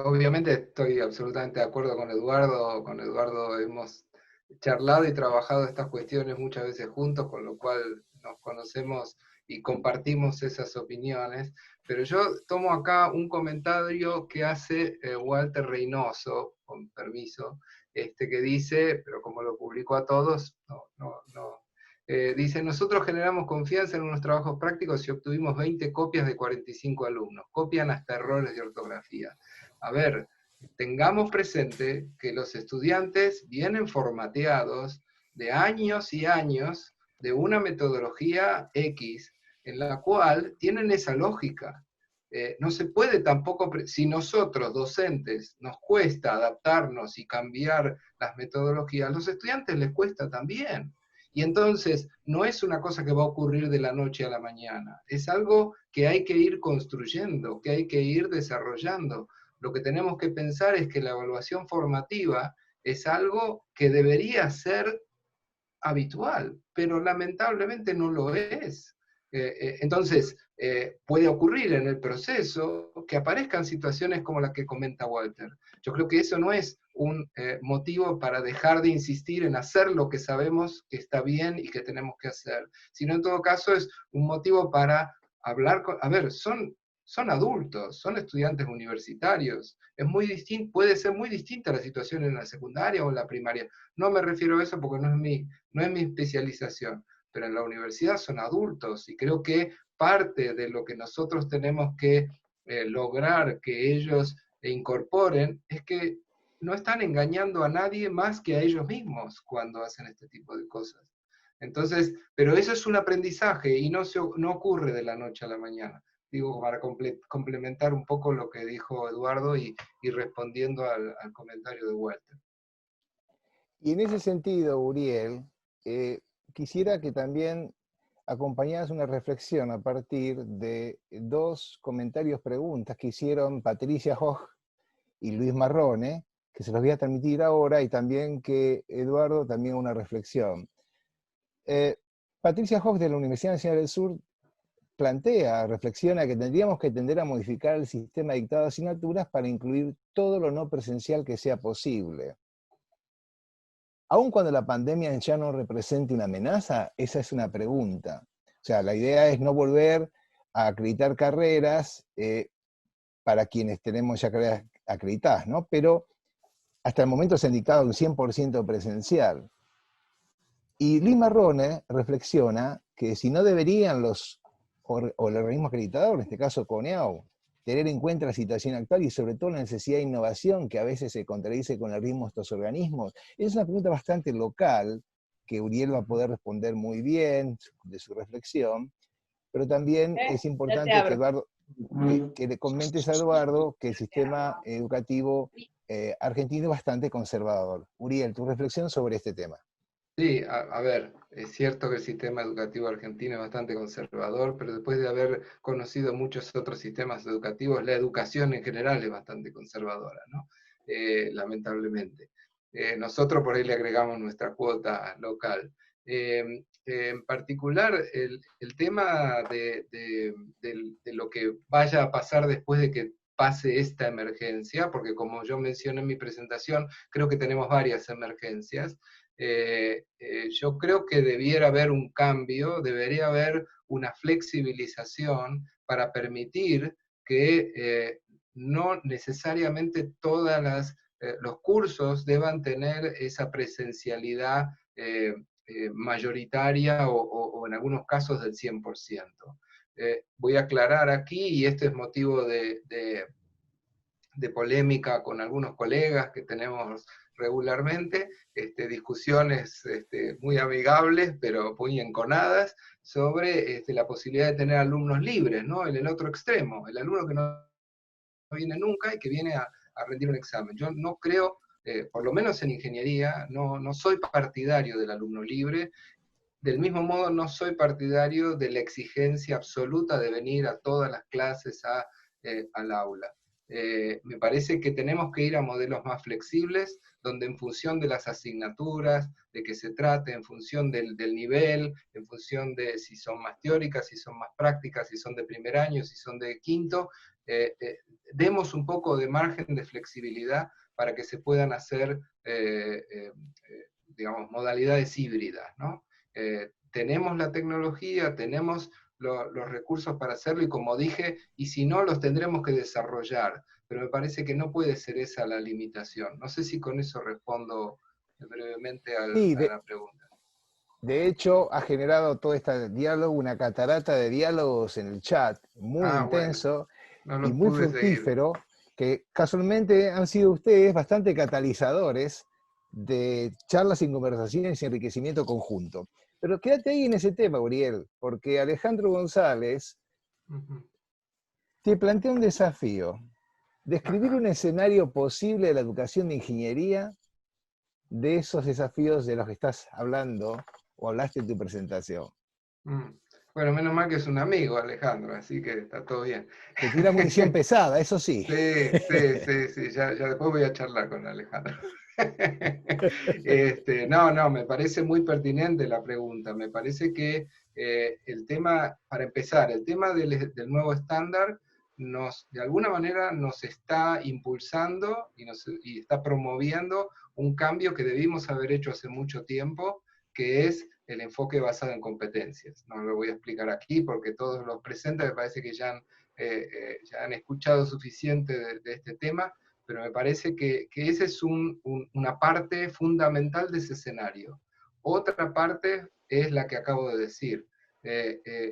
obviamente estoy absolutamente de acuerdo con Eduardo. Con Eduardo hemos charlado y trabajado estas cuestiones muchas veces juntos, con lo cual nos conocemos y compartimos esas opiniones. Pero yo tomo acá un comentario que hace Walter Reynoso, con permiso, que dice, pero como lo publicó a todos, dice, nosotros generamos confianza en unos trabajos prácticos y obtuvimos 20 copias de 45 alumnos. Copian hasta errores de ortografía. A ver, tengamos presente que los estudiantes vienen formateados de años y años de una metodología X, en la cual tienen esa lógica. No se puede tampoco, si nosotros, docentes, nos cuesta adaptarnos y cambiar las metodologías, a los estudiantes les cuesta también. Y entonces, no es una cosa que va a ocurrir de la noche a la mañana, es algo que hay que ir construyendo, que hay que ir desarrollando. Lo que tenemos que pensar es que la evaluación formativa es algo que debería ser habitual, pero lamentablemente no lo es. Entonces, puede ocurrir en el proceso que aparezcan situaciones como la que comenta Walter. Yo creo que eso no es un motivo para dejar de insistir en hacer lo que sabemos que está bien y que tenemos que hacer, sino en todo caso es un motivo para hablar con... A ver, son adultos, son estudiantes universitarios. Es muy distinto, puede ser muy distinta la situación en la secundaria o en la primaria. No me refiero a eso porque no es mi especialización, pero en la universidad son adultos y creo que parte de lo que nosotros tenemos que lograr que ellos incorporen es que no están engañando a nadie más que a ellos mismos cuando hacen este tipo de cosas. Entonces, pero eso es un aprendizaje y no ocurre de la noche a la mañana. Digo, para complementar un poco lo que dijo Eduardo y respondiendo al comentario de Walter.
Y en ese sentido, Uriel, quisiera que también acompañaras una reflexión a partir de dos comentarios, preguntas que hicieron Patricia Hoch y Luis Marrone, que se los voy a transmitir ahora, y también que Eduardo también una reflexión. Patricia Hoch de la Universidad Nacional del Sur reflexiona que tendríamos que tender a modificar el sistema dictado de asignaturas para incluir todo lo no presencial que sea posible. Aun cuando la pandemia ya no represente una amenaza, esa es una pregunta. O sea, la idea es no volver a acreditar carreras para quienes tenemos ya carreras acreditadas, ¿no? Pero hasta el momento se ha indicado un 100% presencial. Y Luis Marrone reflexiona que si no deberían los organismos acreditadores, en este caso CONEAU, tener en cuenta la situación actual y sobre todo la necesidad de innovación que a veces se contradice con el ritmo de estos organismos. Es una pregunta bastante local, que Uriel va a poder responder muy bien de su reflexión, pero también es importante que Eduardo, que le comentes a Eduardo que el sistema educativo argentino es bastante conservador. Uriel, tu reflexión sobre este tema.
Sí, a ver, es cierto que el sistema educativo argentino es bastante conservador, pero después de haber conocido muchos otros sistemas educativos, la educación en general es bastante conservadora, ¿no? Lamentablemente. Nosotros por ahí le agregamos nuestra cuota local. En particular, el tema de lo que vaya a pasar después de que pase esta emergencia, porque como yo mencioné en mi presentación, creo que tenemos varias emergencias. Yo creo que debiera haber un cambio, debería haber una flexibilización para permitir que no necesariamente todos los cursos deban tener esa presencialidad mayoritaria o en algunos casos del 100%. Voy a aclarar aquí, y este es motivo de polémica con algunos colegas que tenemos regularmente, discusiones muy amigables, pero muy enconadas, sobre la posibilidad de tener alumnos libres, ¿no? En el otro extremo, el alumno que no viene nunca y que viene a rendir un examen. Yo no creo, por lo menos en ingeniería, no soy partidario del alumno libre. Del mismo modo, no soy partidario de la exigencia absoluta de venir a todas las clases al aula. Me parece que tenemos que ir a modelos más flexibles, donde en función de las asignaturas, de que se trate, en función del nivel, en función de si son más teóricas, si son más prácticas, si son de primer año, si son de quinto, demos un poco de margen de flexibilidad para que se puedan hacer, digamos, modalidades híbridas, ¿no? Tenemos la tecnología, tenemos los recursos para hacerlo, y como dije, y si no, los tendremos que desarrollar, pero me parece que no puede ser esa la limitación. No sé si con eso respondo brevemente a la pregunta.
De hecho, ha generado todo este diálogo, una catarata de diálogos en el chat, muy intenso,
bueno, no
y muy fructífero, que casualmente han sido ustedes bastante catalizadores de charlas y conversaciones y enriquecimiento conjunto. Pero quédate ahí en ese tema, Uriel, porque Alejandro González te plantea un desafío: describir un escenario posible de la educación de ingeniería, de esos desafíos de los que estás hablando o hablaste en tu presentación.
Bueno, menos mal que es un amigo, Alejandro, así que está todo bien.
Te tira munición pesada, eso sí.
Sí, ya después voy a charlar con Alejandro. No, me parece muy pertinente la pregunta. Me parece que el tema, para empezar, el tema del nuevo estándar de alguna manera nos está impulsando y está promoviendo un cambio que debimos haber hecho hace mucho tiempo, que es el enfoque basado en competencias. No lo voy a explicar aquí porque todos los presentes me parece que ya han escuchado suficiente de este tema, pero me parece que esa es una parte fundamental de ese escenario. Otra parte es la que acabo de decir,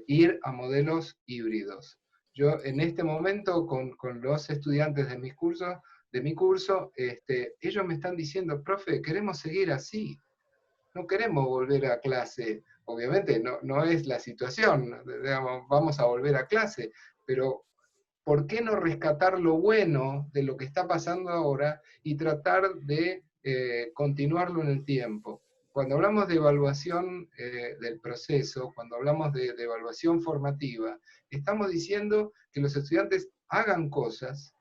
ir a modelos híbridos. Yo en este momento con los estudiantes de mi curso, ellos me están diciendo, profe, queremos seguir así, no queremos volver a clase. Obviamente no es la situación, digamos, vamos a volver a clase, pero ¿por qué no rescatar lo bueno de lo que está pasando ahora y tratar de continuarlo en el tiempo? Cuando hablamos de evaluación del proceso, cuando hablamos de evaluación formativa, estamos diciendo que los estudiantes hagan cosas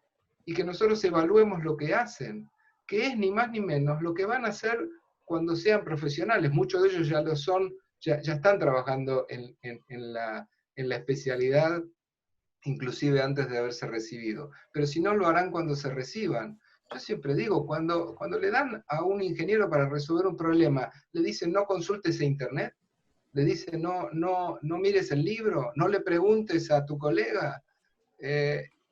y que nosotros evaluemos lo que hacen, que es ni más ni menos lo que van a hacer cuando sean profesionales. Muchos de ellos ya lo son, ya están trabajando en la especialidad, inclusive antes de haberse recibido. Pero si no, lo harán cuando se reciban. Yo siempre digo, cuando le dan a un ingeniero para resolver un problema, le dicen no consultes a internet, le dicen no mires el libro, no le preguntes a tu colega,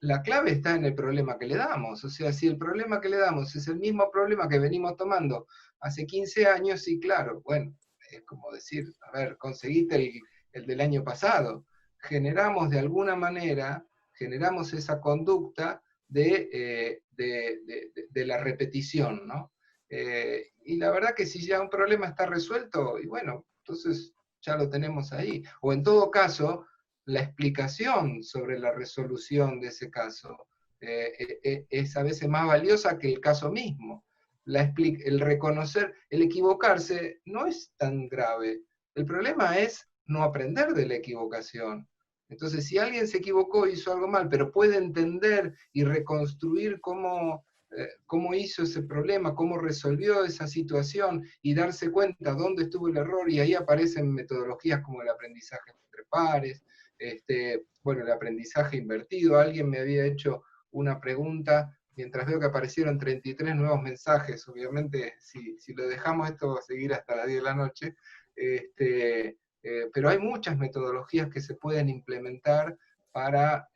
la clave está en el problema que le damos. O sea, si el problema que le damos es el mismo problema que venimos tomando hace 15 años, sí, claro, bueno, es como decir, a ver, conseguiste el del año pasado. Generamos de alguna manera, generamos esa conducta de la repetición, ¿no? Y la verdad que si ya un problema está resuelto, y bueno, entonces ya lo tenemos ahí. O en todo caso, la explicación sobre la resolución de ese caso es a veces más valiosa que el caso mismo. El reconocer, el equivocarse no es tan grave. El problema es no aprender de la equivocación. Entonces, si alguien se equivocó, hizo algo mal, pero puede entender y reconstruir cómo hizo ese problema, cómo resolvió esa situación y darse cuenta dónde estuvo el error, y ahí aparecen metodologías como el aprendizaje entre pares, bueno, el aprendizaje invertido. Alguien me había hecho una pregunta, mientras veo que aparecieron 33 nuevos mensajes, obviamente si lo dejamos esto va a seguir hasta las 10 de la noche, pero hay muchas metodologías que se pueden implementar para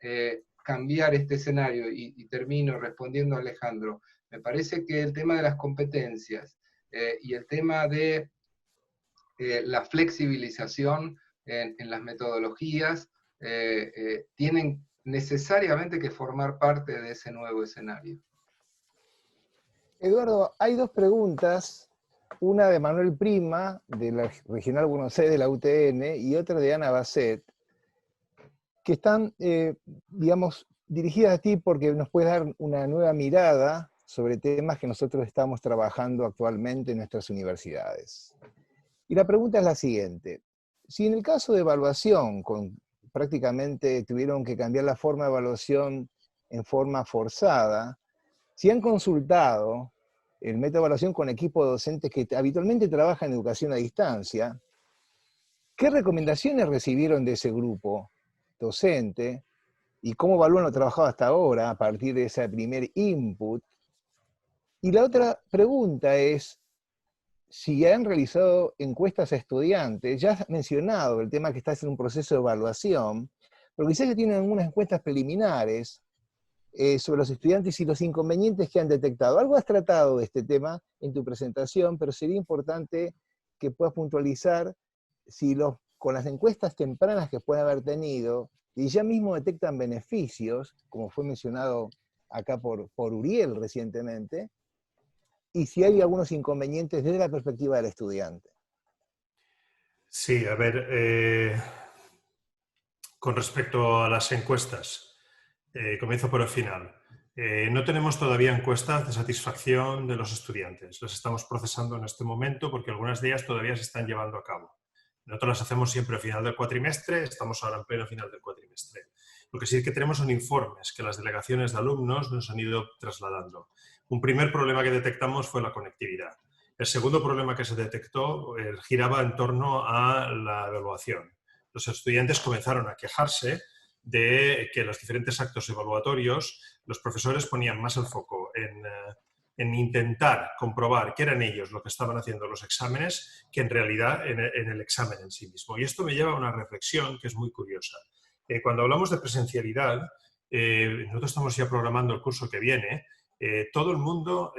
cambiar este escenario, y termino respondiendo a Alejandro. Me parece que el tema de las competencias y el tema de la flexibilización en las metodologías, tienen necesariamente que formar parte de ese nuevo escenario.
Eduardo, hay dos preguntas, una de Manuel Prima, de la Regional Buenos Aires de la UTN, y otra de Ana Basset, que están, digamos, dirigidas a ti porque nos puedes dar una nueva mirada sobre temas que nosotros estamos trabajando actualmente en nuestras universidades. Y la pregunta es la siguiente. Si en el caso de evaluación, prácticamente tuvieron que cambiar la forma de evaluación en forma forzada, si han consultado el método de evaluación con equipos docentes que habitualmente trabajan en educación a distancia, ¿qué recomendaciones recibieron de ese grupo docente y cómo evalúan lo trabajado hasta ahora a partir de ese primer input? Y la otra pregunta es, si han realizado encuestas a estudiantes, ya has mencionado el tema que estás en un proceso de evaluación, pero quizás que tienen algunas encuestas preliminares sobre los estudiantes y los inconvenientes que han detectado. Algo has tratado de este tema en tu presentación, pero sería importante que puedas puntualizar si con las encuestas tempranas que pueden haber tenido, y ya mismo detectan beneficios, como fue mencionado acá por Uriel recientemente, y si hay algunos inconvenientes desde la perspectiva del estudiante.
Sí, a ver, con respecto a las encuestas, comienzo por el final. No tenemos todavía encuestas de satisfacción de los estudiantes. Las estamos procesando en este momento porque algunas de ellas todavía se están llevando a cabo. Nosotros las hacemos siempre al final del cuatrimestre, estamos ahora en pleno final del cuatrimestre. Lo que sí es que tenemos son informes que las delegaciones de alumnos nos han ido trasladando. Un primer problema que detectamos fue la conectividad. El segundo problema que se detectó giraba en torno a la evaluación. Los estudiantes comenzaron a quejarse de que en los diferentes actos evaluatorios los profesores ponían más el foco en intentar comprobar que eran ellos lo que estaban haciendo los exámenes que en realidad en el examen en sí mismo. Y esto me lleva a una reflexión que es muy curiosa. Cuando hablamos de presencialidad, nosotros estamos ya programando el curso que viene, todo el mundo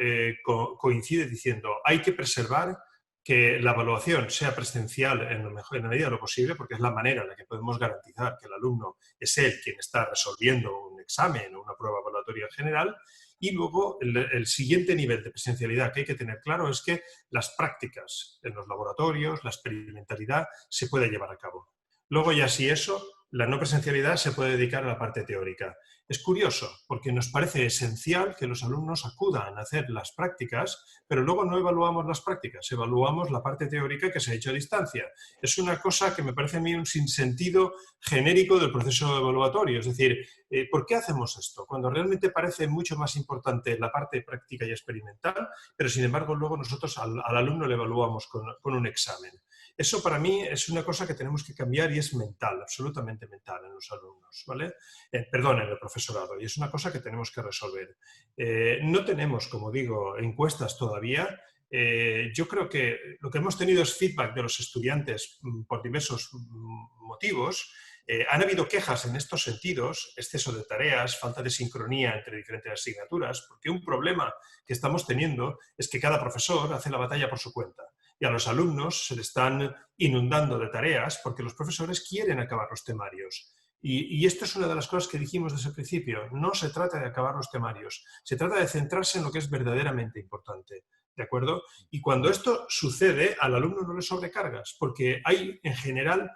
coincide diciendo hay que preservar que la evaluación sea presencial en la medida de lo posible, porque es la manera en la que podemos garantizar que el alumno es él quien está resolviendo un examen o una prueba evaluatoria en general. Y luego el siguiente nivel de presencialidad que hay que tener claro es que las prácticas en los laboratorios, la experimentalidad, se puede llevar a cabo. Luego ya si eso, la no presencialidad se puede dedicar a la parte teórica. Es curioso, porque nos parece esencial que los alumnos acudan a hacer las prácticas, pero luego no evaluamos las prácticas, evaluamos la parte teórica que se ha hecho a distancia. Es una cosa que me parece a mí un sinsentido genérico del proceso evaluatorio. Es decir, ¿por qué hacemos esto? Cuando realmente parece mucho más importante la parte práctica y experimental, pero sin embargo luego nosotros al alumno le evaluamos con un examen. Eso para mí es una cosa que tenemos que cambiar y es mental, absolutamente mental en los alumnos, ¿vale? Perdón, en el profesorado, y es una cosa que tenemos que resolver. No tenemos, como digo, encuestas todavía. Yo creo que lo que hemos tenido es feedback de los estudiantes por diversos motivos. Han habido quejas en estos sentidos, exceso de tareas, falta de sincronía entre diferentes asignaturas, porque un problema que estamos teniendo es que cada profesor hace la batalla por su cuenta. Y a los alumnos se le están inundando de tareas porque los profesores quieren acabar los temarios. Y esto es una de las cosas que dijimos desde el principio. No se trata de acabar los temarios, se trata de centrarse en lo que es verdaderamente importante. ¿De acuerdo? Y cuando esto sucede, al alumno no le sobrecargas, porque hay en general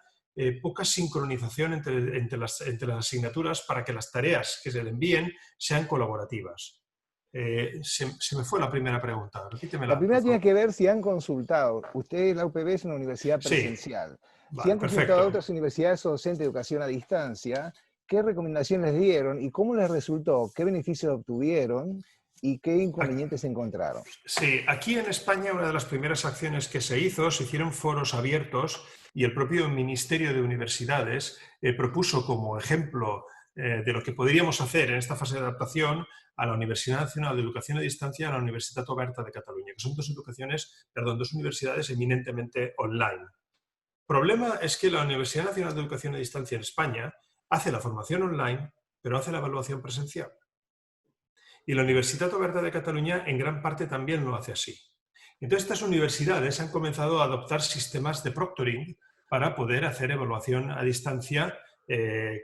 poca sincronización entre las asignaturas para que las tareas que se le envíen sean colaborativas. Se me fue la primera pregunta, repítemela.
La primera tiene que ver si han consultado. Ustedes, la UPB, es una universidad presencial.
Sí. Vale,
si han consultado
perfecto.
a otras universidades o docentes de educación a distancia, ¿qué recomendaciones les dieron y cómo les resultó? ¿Qué beneficios obtuvieron y qué inconvenientes encontraron?
Sí, aquí en España una de las primeras acciones que se hicieron foros abiertos y el propio Ministerio de Universidades propuso como ejemplo de lo que podríamos hacer en esta fase de adaptación a la Universidad Nacional de Educación a Distancia y a la Universitat Oberta de Cataluña, que son dos universidades eminentemente online. El problema es que la Universidad Nacional de Educación a Distancia en España hace la formación online, pero hace la evaluación presencial. Y la Universitat Oberta de Cataluña en gran parte también lo hace así. Entonces estas universidades han comenzado a adoptar sistemas de proctoring para poder hacer evaluación a distancia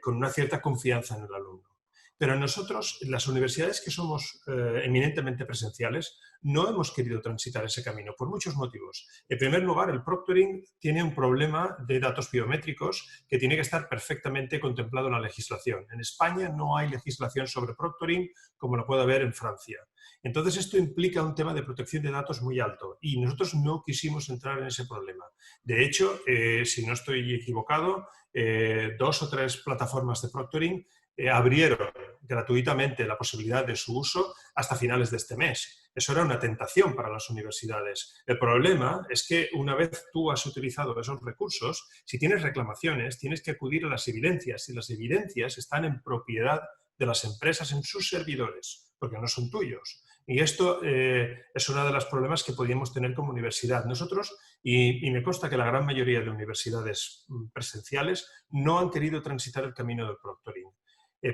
con una cierta confianza en el alumno. Pero nosotros, las universidades que somos eminentemente presenciales, no hemos querido transitar ese camino por muchos motivos. En primer lugar, el proctoring tiene un problema de datos biométricos que tiene que estar perfectamente contemplado en la legislación. En España no hay legislación sobre proctoring como lo puede haber en Francia. Entonces esto implica un tema de protección de datos muy alto y nosotros no quisimos entrar en ese problema. De hecho, si no estoy equivocado, 2 o 3 plataformas de proctoring abrieron gratuitamente la posibilidad de su uso hasta finales de este mes. Eso era una tentación para las universidades. El problema es que una vez tú has utilizado esos recursos, si tienes reclamaciones, tienes que acudir a las evidencias, y las evidencias están en propiedad de las empresas en sus servidores, porque no son tuyos. Y esto es uno de los problemas que podíamos tener como universidad. Nosotros, y me consta que la gran mayoría de universidades presenciales no han querido transitar el camino del proctoring.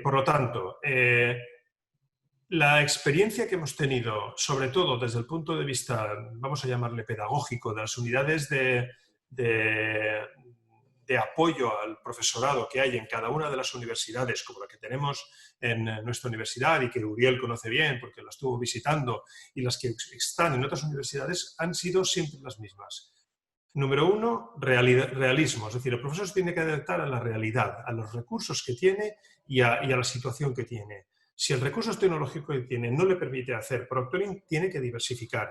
Por lo tanto, la experiencia que hemos tenido, sobre todo desde el punto de vista, vamos a llamarle pedagógico, de las unidades de apoyo al profesorado que hay en cada una de las universidades, como la que tenemos en nuestra universidad y que Uriel conoce bien porque la estuvo visitando, y las que están en otras universidades, han sido siempre las mismas. Número 1, realismo, es decir, el profesor se tiene que adaptar a la realidad, a los recursos que tiene y a la situación que tiene. Si el recurso tecnológico que tiene no le permite hacer proctoring, tiene que diversificar.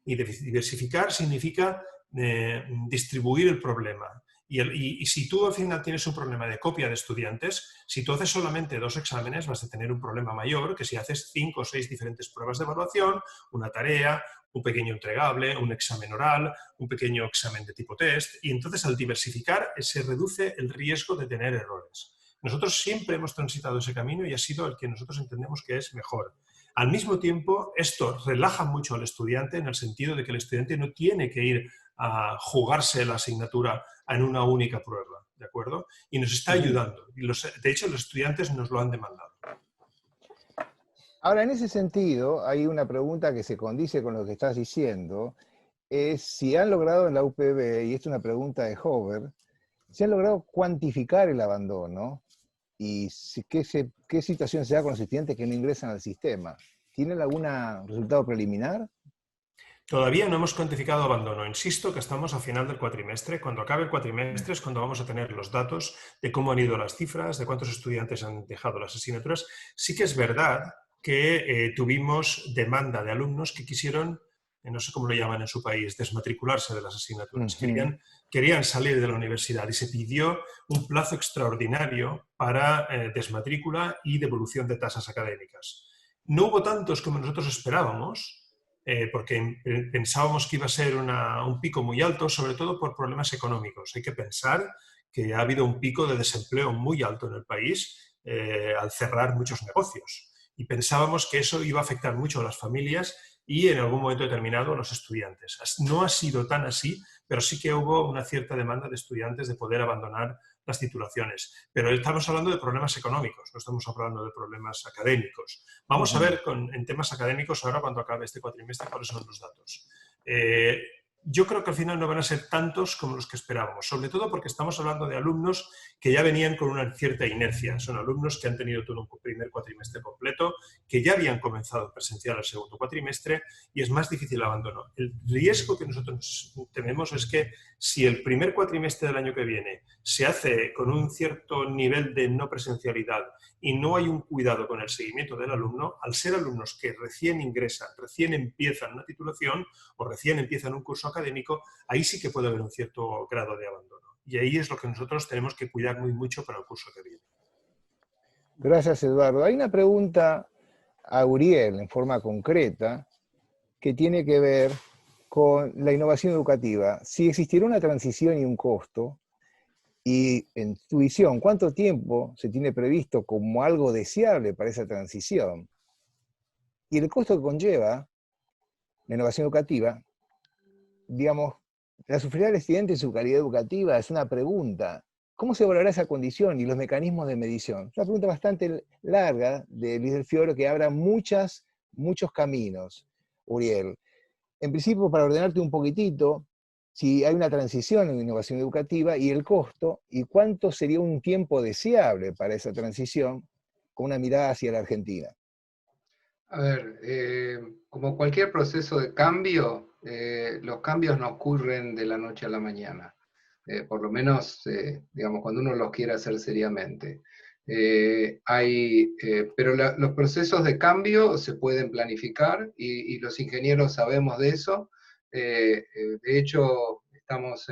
Y diversificar significa distribuir el problema. Y si tú al final tienes un problema de copia de estudiantes, si tú haces solamente 2 exámenes, vas a tener un problema mayor que si haces 5 o 6 diferentes pruebas de evaluación, una tarea, un pequeño entregable, un examen oral, un pequeño examen de tipo test, y entonces al diversificar se reduce el riesgo de tener errores. Nosotros siempre hemos transitado ese camino y ha sido el que nosotros entendemos que es mejor. Al mismo tiempo, esto relaja mucho al estudiante en el sentido de que el estudiante no tiene que ir a jugarse la asignatura en una única prueba, ¿de acuerdo? Y nos está ayudando. Y de hecho, los estudiantes nos lo han demandado.
Ahora, en ese sentido, hay una pregunta que se condice con lo que estás diciendo, es si han logrado en la UPB, y esto es una pregunta de Hover, si han logrado cuantificar el abandono y qué situación se da con los estudiantes que no ingresan al sistema. ¿Tienen algún resultado preliminar?
Todavía no hemos cuantificado abandono. Insisto que estamos a final del cuatrimestre. Cuando acabe el cuatrimestre es cuando vamos a tener los datos de cómo han ido las cifras, de cuántos estudiantes han dejado las asignaturas. Sí que es verdad que tuvimos demanda de alumnos que quisieron, no sé cómo lo llaman en su país, desmatricularse de las asignaturas. Querían salir de la universidad y se pidió un plazo extraordinario para desmatrícula y devolución de tasas académicas. No hubo tantos como nosotros esperábamos, porque pensábamos que iba a ser un pico muy alto, sobre todo por problemas económicos. Hay que pensar que ha habido un pico de desempleo muy alto en el país al cerrar muchos negocios. Y pensábamos que eso iba a afectar mucho a las familias y en algún momento determinado a los estudiantes. No ha sido tan así, pero sí que hubo una cierta demanda de estudiantes de poder abandonar las titulaciones. Pero estamos hablando de problemas económicos, no estamos hablando de problemas académicos. Vamos a ver en temas académicos ahora cuando acabe este cuatrimestre cuáles son los datos. Yo creo que al final no van a ser tantos como los que esperábamos, sobre todo porque estamos hablando de alumnos que ya venían con una cierta inercia. Son alumnos que han tenido todo un primer cuatrimestre completo, que ya habían comenzado presencial el segundo cuatrimestre y es más difícil el abandono. El riesgo que nosotros tenemos es que si el primer cuatrimestre del año que viene se hace con un cierto nivel de no presencialidad y no hay un cuidado con el seguimiento del alumno, al ser alumnos que recién ingresan, recién empiezan una titulación o recién empiezan un curso académico, ahí sí que puede haber un cierto grado de abandono. Y ahí es lo que nosotros tenemos que cuidar muy mucho para el curso que viene.
Gracias, Eduardo. Hay una pregunta a Uriel en forma concreta que tiene que ver con la innovación educativa. Si existiera una transición y un costo, y en tu visión, ¿cuánto tiempo se tiene previsto como algo deseable para esa transición? Y el costo que conlleva la innovación educativa, digamos, ¿la sufrirá el estudiante en su calidad educativa? Es una pregunta. ¿Cómo se evaluará esa condición y los mecanismos de medición? Es una pregunta bastante larga de Luis del Fioro que abra muchos caminos, Uriel. en principio, para ordenarte un poquitito, si hay una transición en innovación educativa y el costo, y cuánto sería un tiempo deseable para esa transición, con una mirada hacia la Argentina.
A ver, como cualquier proceso de cambio, los cambios no ocurren de la noche a la mañana. Por lo menos, digamos, cuando uno los quiere hacer seriamente. Pero los procesos de cambio se pueden planificar y los ingenieros sabemos de eso. De hecho, estamos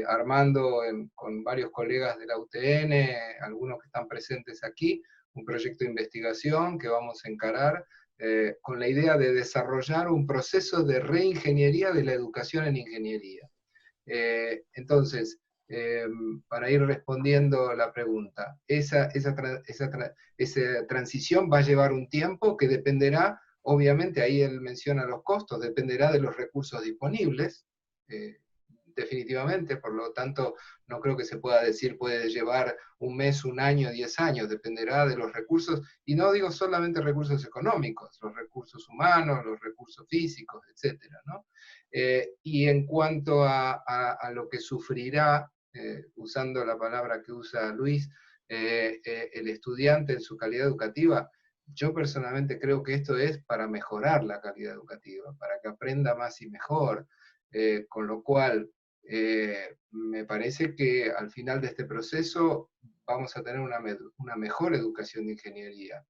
armando con varios colegas de la UTN, algunos que están presentes aquí, un proyecto de investigación que vamos a encarar con la idea de desarrollar un proceso de reingeniería de la educación en ingeniería. Entonces, para ir respondiendo la pregunta, esa transición va a llevar un tiempo que dependerá, obviamente ahí él menciona los costos, dependerá de los recursos disponibles, definitivamente, por lo tanto, no creo que se pueda decir puede llevar un mes, un año, 10 años, dependerá de los recursos, y no digo solamente recursos económicos, los recursos humanos, los recursos físicos, etcétera, ¿no? Y en cuanto a lo que sufrirá, usando la palabra que usa Luis, el estudiante en su calidad educativa, yo personalmente creo que esto es para mejorar la calidad educativa, para que aprenda más y mejor, con lo cual me parece que al final de este proceso vamos a tener una mejor educación de ingeniería.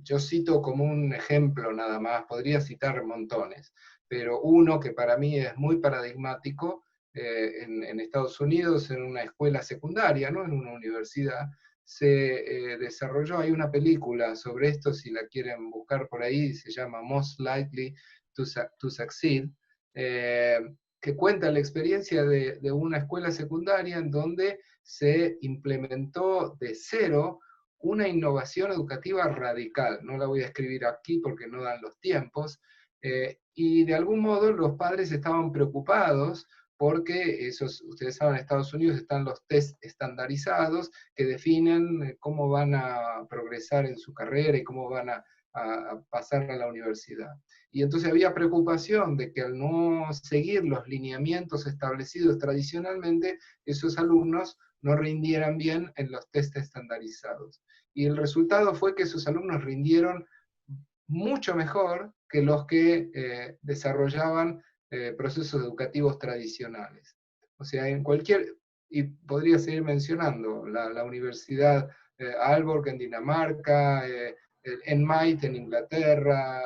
Yo cito como un ejemplo nada más, podría citar montones, pero uno que para mí es muy paradigmático, en Estados Unidos, en una escuela secundaria, ¿no? En una universidad, se desarrolló, hay una película sobre esto, si la quieren buscar por ahí, se llama Most Likely to Succeed, que cuenta la experiencia de una escuela secundaria en donde se implementó de cero una innovación educativa radical. No la voy a escribir aquí porque no dan los tiempos, y de algún modo los padres estaban preocupados porque ustedes saben, en Estados Unidos están los test estandarizados que definen cómo van a progresar en su carrera y cómo van a pasar a la universidad. Y entonces había preocupación de que al no seguir los lineamientos establecidos tradicionalmente, esos alumnos no rindieran bien en los test estandarizados. Y el resultado fue que esos alumnos rindieron mucho mejor que los que desarrollaban procesos educativos tradicionales. O sea, y podría seguir mencionando, la Universidad Aalborg en Dinamarca, en MIT en Inglaterra,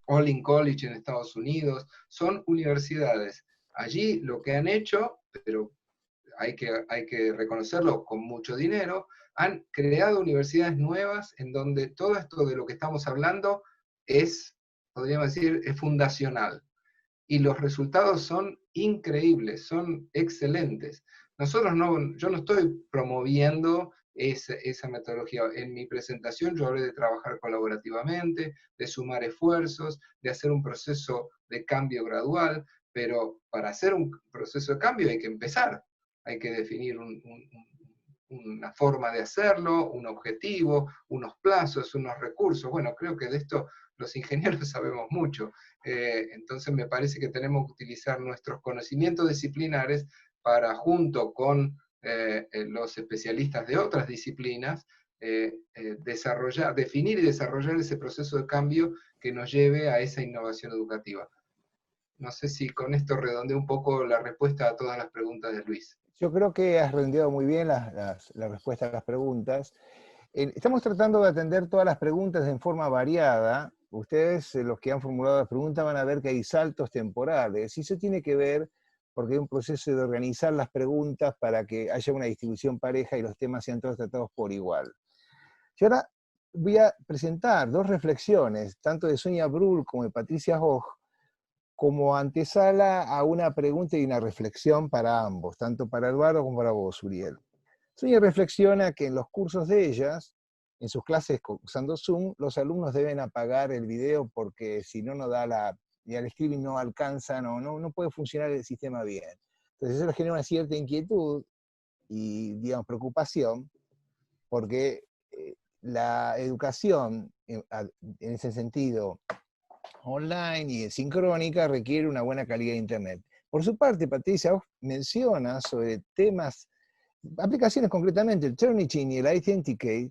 Olin College en Estados Unidos, son universidades. Allí lo que han hecho, pero hay que reconocerlo, con mucho dinero, han creado universidades nuevas en donde todo esto de lo que estamos hablando podríamos decir, es fundacional. Y los resultados son increíbles, son excelentes. Yo no estoy promoviendo esa metodología. En mi presentación yo hablé de trabajar colaborativamente, de sumar esfuerzos, de hacer un proceso de cambio gradual, pero para hacer un proceso de cambio hay que empezar, hay que definir una forma de hacerlo, un objetivo, unos plazos, unos recursos. Bueno, creo que de esto los ingenieros sabemos mucho. Entonces me parece que tenemos que utilizar nuestros conocimientos disciplinares para, junto con los especialistas de otras disciplinas, definir y desarrollar ese proceso de cambio que nos lleve a esa innovación educativa. No sé si con esto redondeo un poco la respuesta a todas las preguntas de Luis.
Yo creo que has redondeado muy bien la respuesta a las preguntas. Estamos tratando de atender todas las preguntas en forma variada. Ustedes, los que han formulado las preguntas, van a ver que hay saltos temporales, y eso tiene que ver porque hay un proceso de organizar las preguntas para que haya una distribución pareja y los temas sean todos tratados por igual. Yo ahora voy a presentar dos reflexiones, tanto de Sonia Bruhl como de Patricia Hoch, como antesala a una pregunta y una reflexión para ambos, tanto para Eduardo como para vos, Uriel. Sonia reflexiona que en los cursos de ellas, en sus clases usando Zoom, los alumnos deben apagar el video porque si no, y el streaming no alcanza, no puede funcionar el sistema bien. Entonces eso les genera una cierta inquietud y, digamos, preocupación, porque la educación, en ese sentido, online y sincrónica requiere una buena calidad de Internet. Por su parte, Patricia menciona sobre temas, aplicaciones concretamente, el Turnitin y el Authenticate,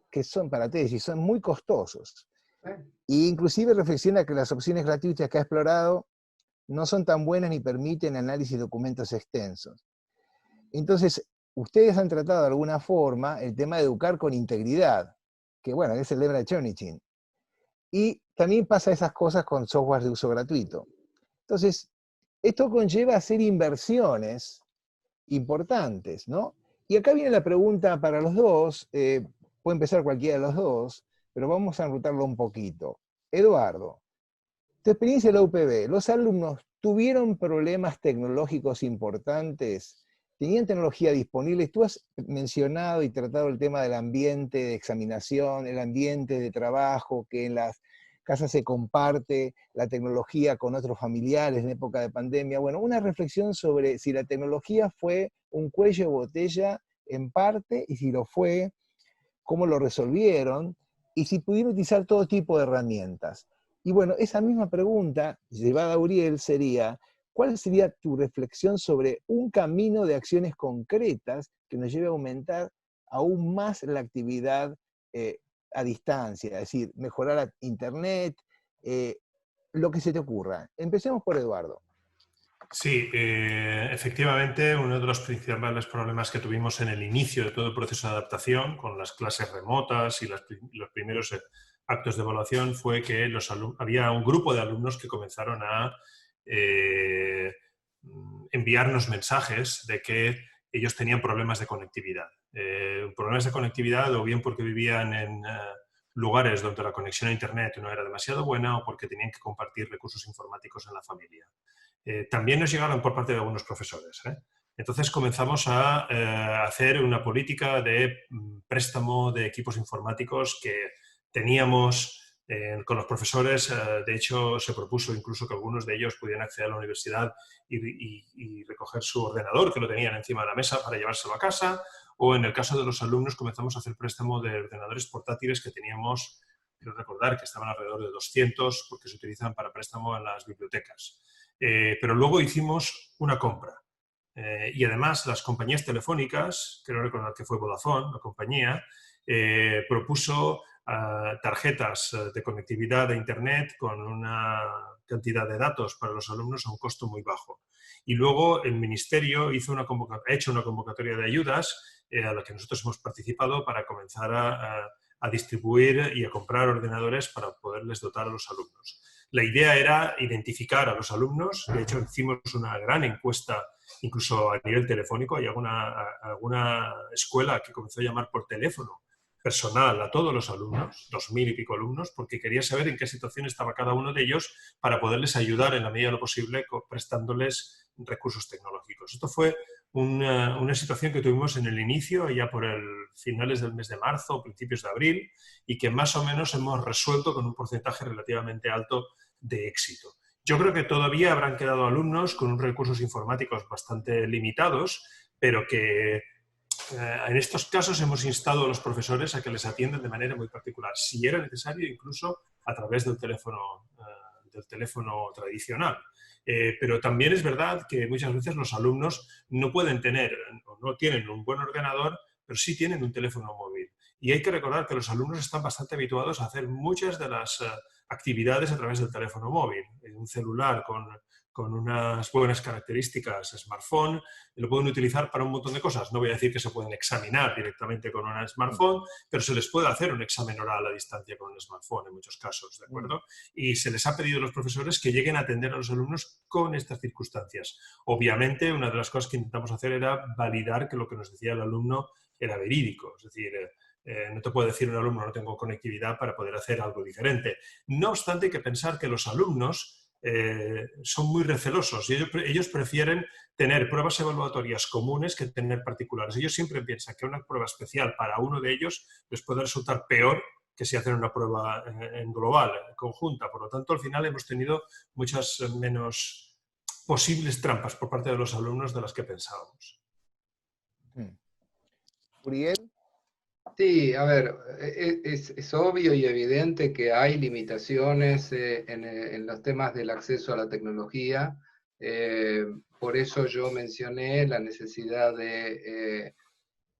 que son para tesis, son muy costosos. E inclusive reflexiona que las opciones gratuitas que ha explorado no son tan buenas ni permiten análisis de documentos extensos. Entonces, ustedes han tratado de alguna forma el tema de educar con integridad, que bueno, es el lema de Turnitin. Y también pasa esas cosas con software de uso gratuito. Entonces, esto conlleva hacer inversiones importantes, ¿no? Y acá viene la pregunta para los dos, puede empezar cualquiera de los dos, pero vamos a enrutarlo un poquito. Eduardo, tu experiencia en la UPB, ¿los alumnos tuvieron problemas tecnológicos importantes? ¿Tenían tecnología disponible? Tú has mencionado y tratado el tema del ambiente de examinación, el ambiente de trabajo, que en las casas se comparte la tecnología con otros familiares en época de pandemia. Bueno, una reflexión sobre si la tecnología fue un cuello de botella en parte, y si lo fue, cómo lo resolvieron, y si pudieron utilizar todo tipo de herramientas. Y bueno, esa misma pregunta, llevada a Uriel, sería, ¿cuál sería tu reflexión sobre un camino de acciones concretas que nos lleve a aumentar aún más la actividad a distancia? Es decir, mejorar Internet, lo que se te ocurra. Empecemos por Eduardo.
Sí, efectivamente, uno de los principales problemas que tuvimos en el inicio de todo el proceso de adaptación, con las clases remotas y los primeros actos de evaluación, fue que había un grupo de alumnos que comenzaron a enviarnos mensajes de que ellos tenían problemas de conectividad. Problemas de conectividad o bien porque vivían en lugares donde la conexión a Internet no era demasiado buena o porque tenían que compartir recursos informáticos en la familia. También nos llegaron por parte de algunos profesores. Entonces comenzamos a hacer una política de préstamo de equipos informáticos que teníamos con los profesores. De hecho, se propuso incluso que algunos de ellos pudieran acceder a la universidad y recoger su ordenador, que lo tenían encima de la mesa, para llevárselo a casa. O en el caso de los alumnos comenzamos a hacer préstamo de ordenadores portátiles que teníamos, quiero recordar que estaban alrededor de 200, porque se utilizan para préstamo en las bibliotecas. Pero luego hicimos una compra. Y además las compañías telefónicas, quiero recordar que fue Vodafone, la compañía, propuso tarjetas de conectividad de Internet con una cantidad de datos para los alumnos a un costo muy bajo. Y luego el Ministerio ha hecho una convocatoria de ayudas a la que nosotros hemos participado para comenzar a distribuir y a comprar ordenadores para poderles dotar a los alumnos. La idea era identificar a los alumnos. De hecho, hicimos una gran encuesta, incluso a nivel telefónico. Hay alguna escuela que comenzó a llamar por teléfono personal a todos los alumnos, 2000 y pico alumnos, porque quería saber en qué situación estaba cada uno de ellos para poderles ayudar en la medida de lo posible prestándoles recursos tecnológicos. Esto fue una situación que tuvimos en el inicio, ya por finales del mes de marzo, principios de abril, y que más o menos hemos resuelto con un porcentaje relativamente alto de éxito. Yo creo que todavía habrán quedado alumnos con unos recursos informáticos bastante limitados, pero que en estos casos hemos instado a los profesores a que les atiendan de manera muy particular, si era necesario, incluso a través del teléfono tradicional. Pero también es verdad que muchas veces los alumnos no pueden tener o no tienen un buen ordenador, pero sí tienen un teléfono móvil. Y hay que recordar que los alumnos están bastante habituados a hacer muchas de las actividades a través del teléfono móvil. Un celular con unas buenas características, smartphone, lo pueden utilizar para un montón de cosas. No voy a decir que se pueden examinar directamente con un smartphone, pero se les puede hacer un examen oral a distancia con un smartphone en muchos casos, ¿de acuerdo? Y se les ha pedido a los profesores que lleguen a atender a los alumnos con estas circunstancias. Obviamente, una de las cosas que intentamos hacer era validar que lo que nos decía el alumno era verídico. Es decir, no te puede decir un alumno no tengo conectividad para poder hacer algo diferente. No obstante, hay que pensar que los alumnos son muy recelosos y ellos prefieren tener pruebas evaluatorias comunes que tener particulares. Ellos siempre piensan que una prueba especial para uno de ellos les puede resultar peor que si hacen una prueba en global, conjunta. Por lo tanto, al final hemos tenido muchas menos posibles trampas por parte de los alumnos de las que pensábamos.
Uriel.
Sí, a ver, es obvio y evidente que hay limitaciones en los temas del acceso a la tecnología. Por eso yo mencioné la necesidad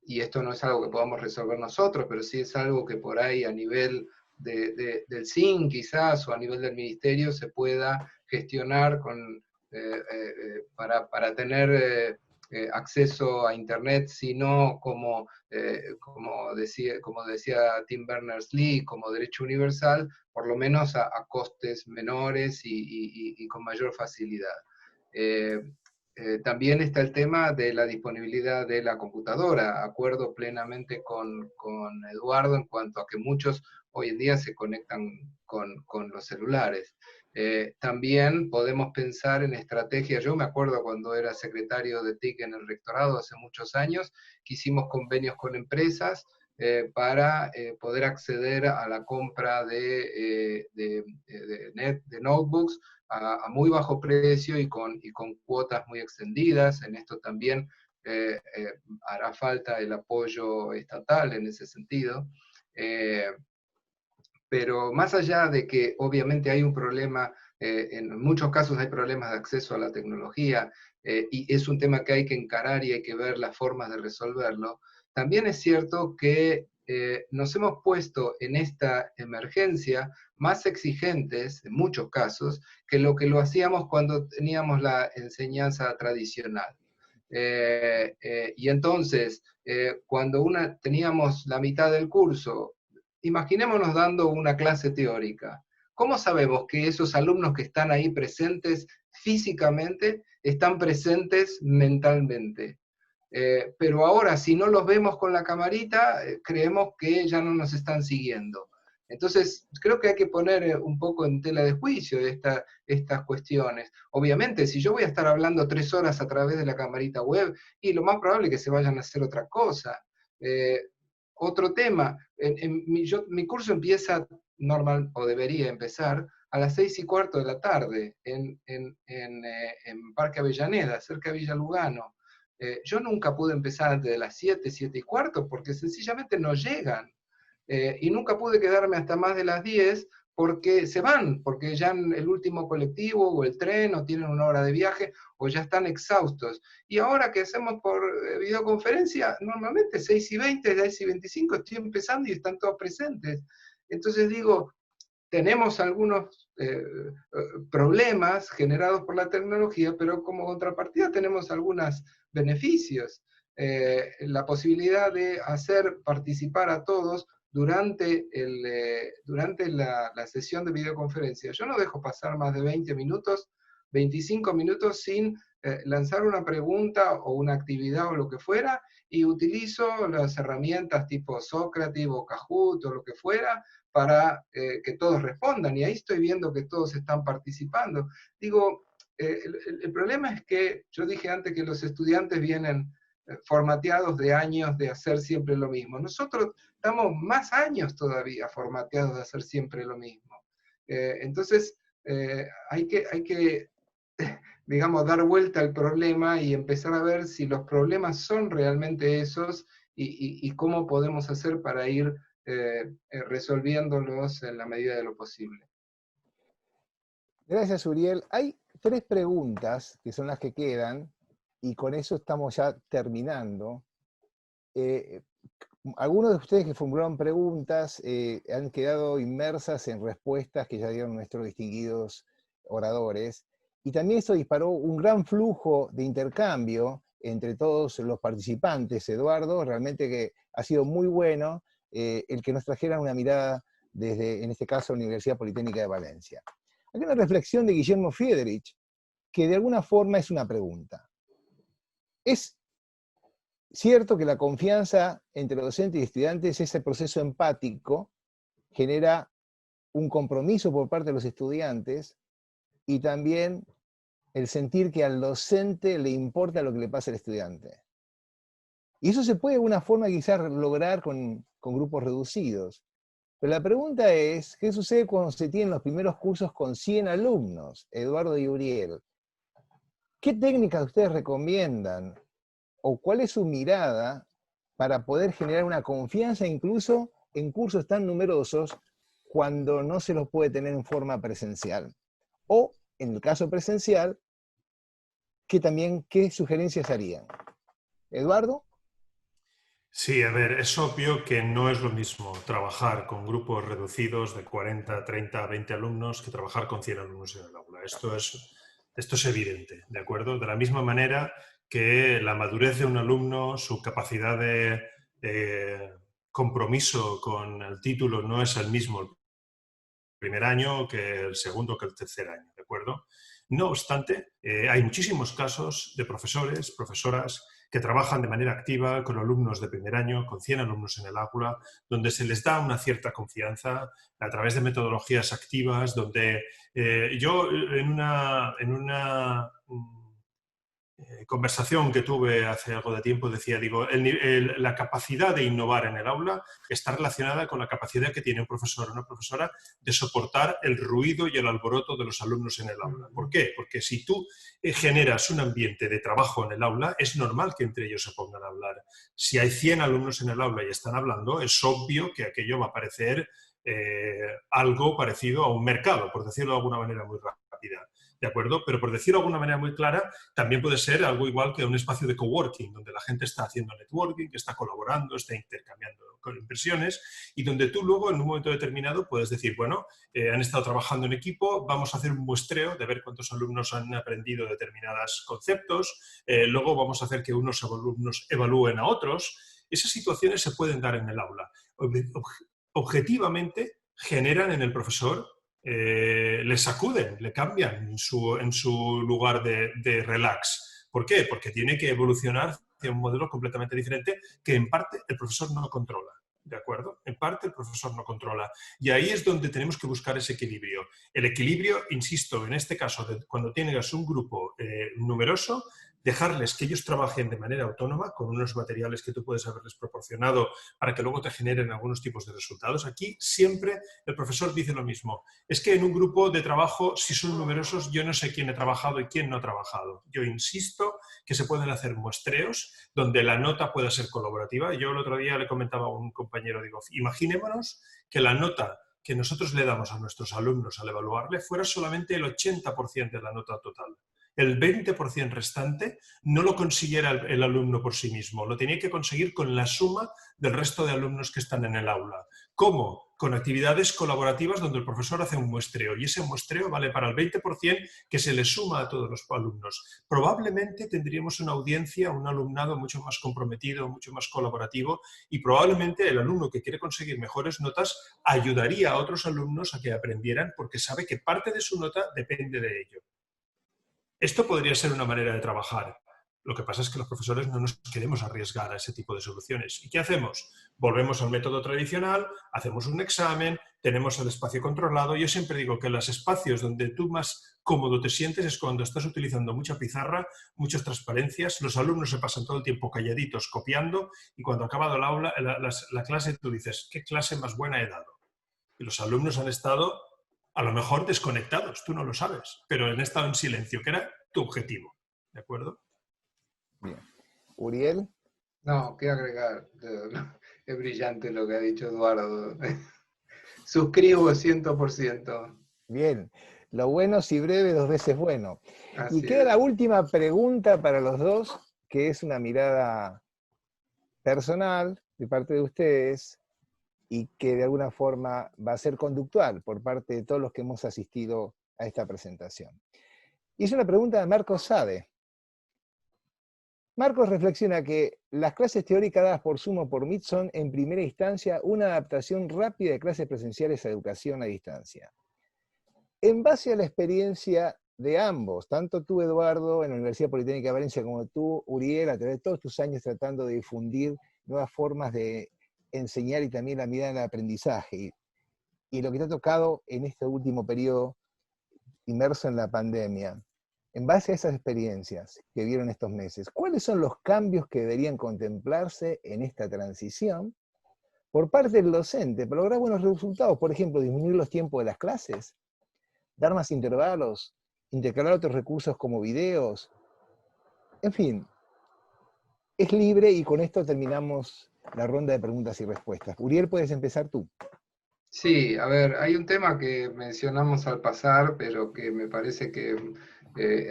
y esto no es algo que podamos resolver nosotros, pero sí es algo que por ahí a nivel del SIN quizás o a nivel del ministerio se pueda gestionar para tener acceso a Internet, sino como decía Tim Berners-Lee, como derecho universal, por lo menos a costes menores y con mayor facilidad. También está el tema de la disponibilidad de la computadora. Acuerdo plenamente con Eduardo en cuanto a que muchos hoy en día se conectan con los celulares. También podemos pensar en estrategias. Yo me acuerdo cuando era secretario de TIC en el rectorado hace muchos años, que hicimos convenios con empresas para poder acceder a la compra de notebooks a muy bajo precio y con cuotas muy extendidas. En esto también hará falta el apoyo estatal en ese sentido. Pero más allá de que obviamente hay un problema, en muchos casos hay problemas de acceso a la tecnología, y es un tema que hay que encarar y hay que ver las formas de resolverlo, también es cierto que nos hemos puesto en esta emergencia más exigentes, en muchos casos, que lo hacíamos cuando teníamos la enseñanza tradicional. Y entonces, cuando teníamos la mitad del curso, imaginémonos dando una clase teórica. ¿Cómo sabemos que esos alumnos que están ahí presentes físicamente están presentes mentalmente? Pero ahora, si no los vemos con la camarita, creemos que ya no nos están siguiendo. Entonces, creo que hay que poner un poco en tela de juicio estas cuestiones. Obviamente, si yo voy a estar hablando 3 horas a través de la camarita web, y lo más probable es que se vayan a hacer otra cosa. Otro tema, mi curso empieza normal, o debería empezar, a las 6:15 de la tarde, en Parque Avellaneda, cerca de Villa Lugano. Yo nunca pude empezar antes de las 7, 7:15, porque sencillamente no llegan. Y nunca pude quedarme hasta más de las 10, porque se van, porque ya en el último colectivo o el tren o tienen una hora de viaje o ya están exhaustos. Y ahora que hacemos por videoconferencia, normalmente 6:20, 6:25 estoy empezando y están todos presentes. Entonces digo, tenemos algunos problemas generados por la tecnología, pero como contrapartida tenemos algunos beneficios. La posibilidad de hacer participar a todos durante la sesión de videoconferencia. Yo no dejo pasar más de 20 minutos, 25 minutos sin lanzar una pregunta o una actividad o lo que fuera, y utilizo las herramientas tipo Socrative o Kahoot o lo que fuera, para que todos respondan, y ahí estoy viendo que todos están participando. Digo, el problema es que, yo dije antes que los estudiantes vienen formateados de años de hacer siempre lo mismo. Nosotros estamos más años todavía formateados de hacer siempre lo mismo. Entonces, hay que digamos, dar vuelta al problema y empezar a ver si los problemas son realmente esos y cómo podemos hacer para ir resolviéndolos en la medida de lo posible.
Gracias, Uriel. Hay 3 preguntas que son las que quedan, y con eso estamos ya terminando. Algunos de ustedes que formularon preguntas han quedado inmersas en respuestas que ya dieron nuestros distinguidos oradores, y también esto disparó un gran flujo de intercambio entre todos los participantes. Eduardo, realmente que ha sido muy bueno el que nos trajeran una mirada desde, en este caso, la Universidad Politécnica de Valencia. Hay una reflexión de Guillermo Friedrich que de alguna forma es una pregunta. ¿Es cierto que la confianza entre docentes y estudiantes, ese proceso empático, genera un compromiso por parte de los estudiantes y también el sentir que al docente le importa lo que le pasa al estudiante? Y eso se puede de alguna forma quizás lograr con grupos reducidos. Pero la pregunta es, ¿qué sucede cuando se tienen los primeros cursos con 100 alumnos? Eduardo y Uriel, ¿qué técnicas ustedes recomiendan? ¿O cuál es su mirada para poder generar una confianza incluso en cursos tan numerosos cuando no se los puede tener en forma presencial? O, en el caso presencial, ¿qué sugerencias harían? ¿Eduardo?
Sí, a ver, es obvio que no es lo mismo trabajar con grupos reducidos de 40, 30, 20 alumnos que trabajar con 100 alumnos en el aula. Esto es evidente, ¿de acuerdo? De la misma manera que la madurez de un alumno, su capacidad de compromiso con el título no es el mismo el primer año que el segundo, que el tercer año, ¿de acuerdo? No obstante, hay muchísimos casos de profesores, profesoras, que trabajan de manera activa con alumnos de primer año, con 100 alumnos en el aula, donde se les da una cierta confianza a través de metodologías activas, donde yo en una conversación que tuve hace algo de tiempo decía, digo, la capacidad de innovar en el aula está relacionada con la capacidad que tiene un profesor o una profesora de soportar el ruido y el alboroto de los alumnos en el aula. ¿Por qué? Porque si tú generas un ambiente de trabajo en el aula, es normal que entre ellos se pongan a hablar. Si hay 100 alumnos en el aula y están hablando, es obvio que aquello va a parecer algo parecido a un mercado, por decirlo de alguna manera muy rápida. ¿De acuerdo? Pero por decirlo de alguna manera muy clara, también puede ser algo igual que un espacio de coworking, donde la gente está haciendo networking, que está colaborando, está intercambiando impresiones y donde tú luego en un momento determinado puedes decir, bueno, han estado trabajando en equipo, vamos a hacer un muestreo de ver cuántos alumnos han aprendido determinados conceptos, luego vamos a hacer que unos alumnos evalúen a otros. Esas situaciones se pueden dar en el aula. Objetivamente generan en el profesor le sacuden, le cambian en su lugar de relax. ¿Por qué? Porque tiene que evolucionar hacia un modelo completamente diferente que en parte el profesor no controla. ¿De acuerdo? En parte el profesor no controla. Y ahí es donde tenemos que buscar ese equilibrio. El equilibrio, insisto, en este caso, cuando tienes un grupo numeroso, dejarles que ellos trabajen de manera autónoma con unos materiales que tú puedes haberles proporcionado para que luego te generen algunos tipos de resultados. Aquí siempre el profesor dice lo mismo. Es que en un grupo de trabajo, si son numerosos, yo no sé quién ha trabajado y quién no ha trabajado. Yo insisto que se pueden hacer muestreos donde la nota pueda ser colaborativa. Yo el otro día le comentaba a un compañero, digo, imaginémonos que la nota que nosotros le damos a nuestros alumnos al evaluarle fuera solamente el 80% de la nota total. El 20% restante no lo consiguiera el alumno por sí mismo, lo tenía que conseguir con la suma del resto de alumnos que están en el aula. ¿Cómo? Con actividades colaborativas donde el profesor hace un muestreo y ese muestreo vale para el 20% que se le suma a todos los alumnos. Probablemente tendríamos una audiencia, un alumnado mucho más comprometido, mucho más colaborativo y probablemente el alumno que quiere conseguir mejores notas ayudaría a otros alumnos a que aprendieran porque sabe que parte de su nota depende de ello. Esto podría ser una manera de trabajar. Lo que pasa es que los profesores no nos queremos arriesgar a ese tipo de soluciones. ¿Y qué hacemos? Volvemos al método tradicional, hacemos un examen, tenemos el espacio controlado. Yo siempre digo que los espacios donde tú más cómodo te sientes es cuando estás utilizando mucha pizarra, muchas transparencias, los alumnos se pasan todo el tiempo calladitos copiando y cuando ha acabado la clase tú dices, ¿qué clase más buena he dado? Y los alumnos han estado a lo mejor desconectados, tú no lo sabes, pero han estado en silencio, que era tu objetivo. ¿De acuerdo?
Bien. ¿Uriel?
No, quiero agregar, es brillante lo que ha dicho Eduardo. Suscribo 100%.
Bien. Lo bueno si breve, 2 veces bueno.
Así
Y queda
es.
la última pregunta para los dos, que es una mirada personal de parte de ustedes y que de alguna forma va a ser conductual por parte de todos los que hemos asistido a esta presentación. Y es una pregunta de Marcos Sade. Marcos reflexiona que las clases teóricas dadas por Zoom o por Meet son, en primera instancia, una adaptación rápida de clases presenciales a educación a distancia. En base a la experiencia de ambos, tanto tú, Eduardo, en la Universidad Politécnica de Valencia, como tú, Uriel, a través de todos tus años tratando de difundir nuevas formas de enseñar y también la mirada en el aprendizaje, y lo que te ha tocado en este último periodo inmerso en la pandemia, en base a esas experiencias que vieron estos meses, ¿cuáles son los cambios que deberían contemplarse en esta transición por parte del docente para lograr buenos resultados? Por ejemplo, disminuir los tiempos de las clases, dar más intervalos, integrar otros recursos como videos, en fin, es libre y con esto terminamos la ronda de preguntas y respuestas. Uriel, puedes empezar tú.
Sí, a ver, hay un tema que mencionamos al pasar, pero que me parece que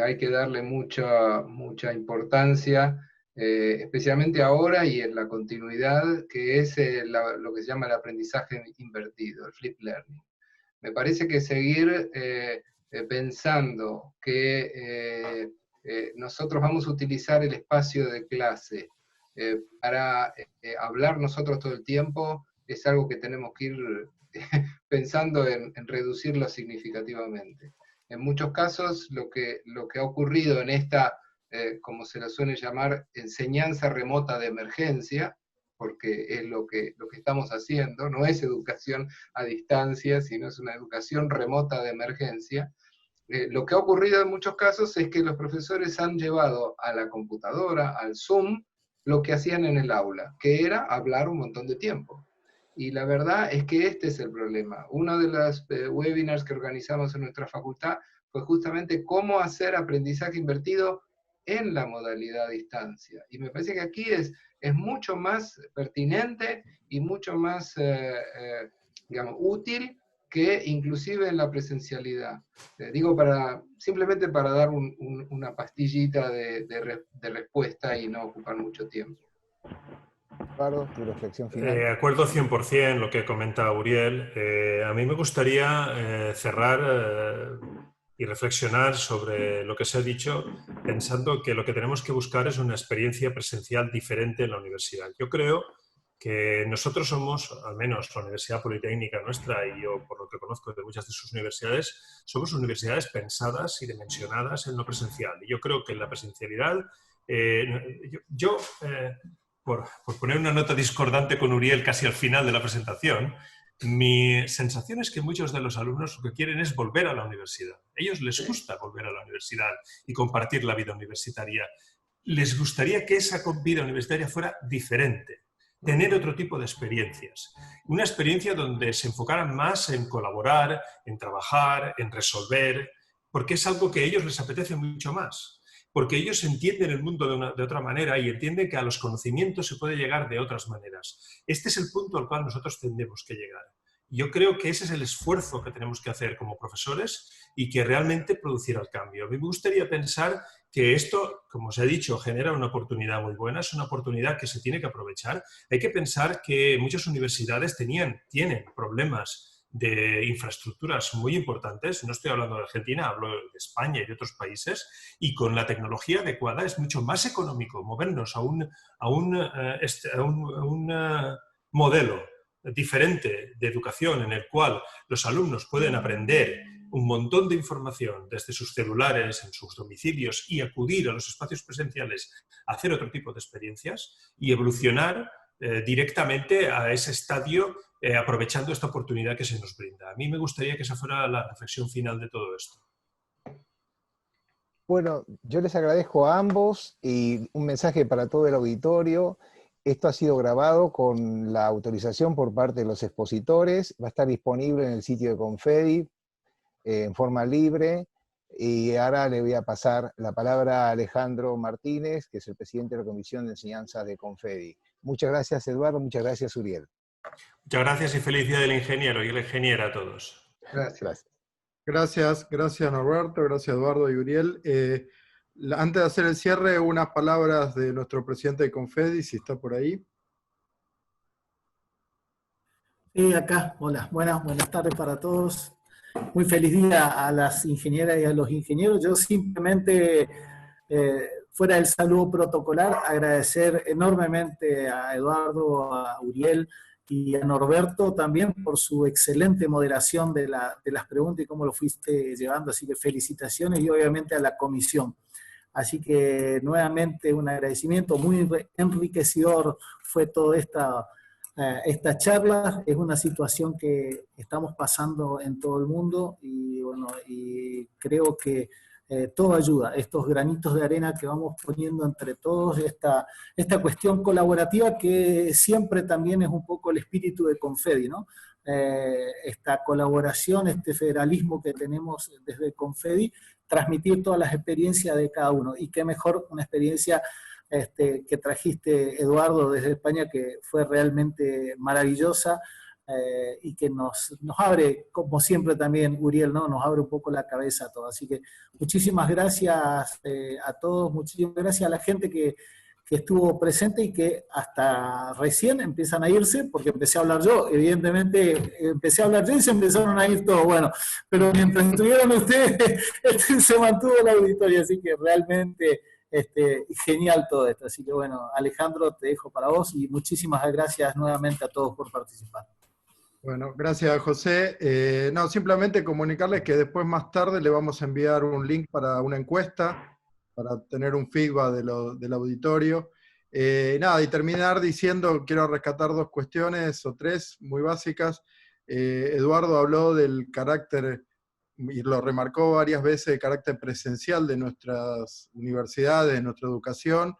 hay que darle mucha importancia, especialmente ahora y en la continuidad, que es lo que se llama el aprendizaje invertido, el flip learning. Me parece que seguir pensando que nosotros vamos a utilizar el espacio de clase para hablar nosotros todo el tiempo es algo que tenemos que ir pensando en reducirlo significativamente. En muchos casos, lo que ha ocurrido en esta, como se la suele llamar, enseñanza remota de emergencia, porque es lo que estamos haciendo, no es educación a distancia, sino es una educación remota de emergencia. Lo que ha ocurrido en muchos casos es que los profesores han llevado a la computadora, al Zoom, lo que hacían en el aula, que era hablar un montón de tiempo. Y la verdad es que este es el problema. Uno de los webinars que organizamos en nuestra facultad fue justamente cómo hacer aprendizaje invertido en la modalidad a distancia. Y me parece que aquí es mucho más pertinente y mucho más, digamos, útil que inclusive en la presencialidad. Digo, simplemente para dar una pastillita de respuesta y no ocupar mucho tiempo.
Eduardo, tu reflexión final.
Acuerdo 100% lo que comenta Uriel. A mí me gustaría cerrar y reflexionar sobre lo que se ha dicho, pensando que lo que tenemos que buscar es una experiencia presencial diferente en la universidad. Yo creo que nosotros somos, al menos la Universidad Politécnica nuestra, y yo por lo que conozco de muchas de sus universidades, somos universidades pensadas y dimensionadas en lo presencial. Y yo creo que en la presencialidad, por poner una nota discordante con Uriel casi al final de la presentación, mi sensación es que muchos de los alumnos lo que quieren es volver a la universidad. A ellos les gusta volver a la universidad y compartir la vida universitaria. Les gustaría que esa vida universitaria fuera diferente, tener otro tipo de experiencias. Una experiencia donde se enfocaran más en colaborar, en trabajar, en resolver, porque es algo que a ellos les apetece mucho más. Porque ellos entienden el mundo de otra manera y entienden que a los conocimientos se puede llegar de otras maneras. Este es el punto al cual nosotros tendremos que llegar. Yo creo que ese es el esfuerzo que tenemos que hacer como profesores y que realmente producirá el cambio. A mí me gustaría pensar que esto, como os he dicho, genera una oportunidad muy buena, es una oportunidad que se tiene que aprovechar. Hay que pensar que muchas universidades tienen problemas de infraestructuras muy importantes, no estoy hablando de Argentina, hablo de España y de otros países, y con la tecnología adecuada es mucho más económico movernos a un modelo diferente de educación en el cual los alumnos pueden aprender un montón de información desde sus celulares, en sus domicilios y acudir a los espacios presenciales a hacer otro tipo de experiencias y evolucionar directamente a ese estadio aprovechando esta oportunidad que se nos brinda. A mí me gustaría que esa fuera la reflexión final de todo esto.
Bueno, yo les agradezco a ambos y un mensaje para todo el auditorio. Esto ha sido grabado con la autorización por parte de los expositores, va a estar disponible en el sitio de Confedi en forma libre, y ahora le voy a pasar la palabra a Alejandro Martínez, que es el presidente de la Comisión de Enseñanza de Confedi. Muchas gracias, Eduardo, muchas gracias, Uriel.
Muchas gracias y feliz día del ingeniero y la ingeniera a todos.
Gracias.
Gracias Norberto, gracias Eduardo y Uriel. Antes de hacer el cierre, unas palabras de nuestro presidente de Confedi, si está por ahí.
Acá, hola, buenas tardes para todos. Muy feliz día a las ingenieras y a los ingenieros. Yo simplemente, fuera del saludo protocolar, agradecer enormemente a Eduardo, a Uriel y a Norberto también por su excelente moderación de las preguntas y cómo lo fuiste llevando. Así que felicitaciones y obviamente a la comisión. Así que nuevamente un agradecimiento, muy enriquecedor fue toda esta charla. Es una situación que estamos pasando en todo el mundo y, bueno, y creo que todo ayuda, estos granitos de arena que vamos poniendo entre todos, esta cuestión colaborativa que siempre también es un poco el espíritu de Confedi, ¿no? Esta colaboración, este federalismo que tenemos desde Confedi, transmitir todas las experiencias de cada uno, y qué mejor una experiencia que trajiste, Eduardo, desde España, que fue realmente maravillosa. Y que nos abre, como siempre también, Uriel, ¿no? Nos abre un poco la cabeza a todos. Así que muchísimas gracias a todos, muchísimas gracias a la gente que estuvo presente y que hasta recién empiezan a irse, porque empecé a hablar yo, evidentemente empecé a hablar yo y se empezaron a ir todos, bueno, pero mientras estuvieron ustedes, se mantuvo la auditoría, así que realmente genial todo esto. Así que bueno, Alejandro, te dejo para vos y muchísimas gracias nuevamente a todos por participar.
Bueno, gracias José. No, simplemente comunicarles que después más tarde le vamos a enviar un link para una encuesta, para tener un feedback del auditorio. Nada, y terminar diciendo, quiero rescatar 2 cuestiones o 3 muy básicas. Eduardo habló del carácter, y lo remarcó varias veces, el carácter presencial de nuestras universidades, de nuestra educación,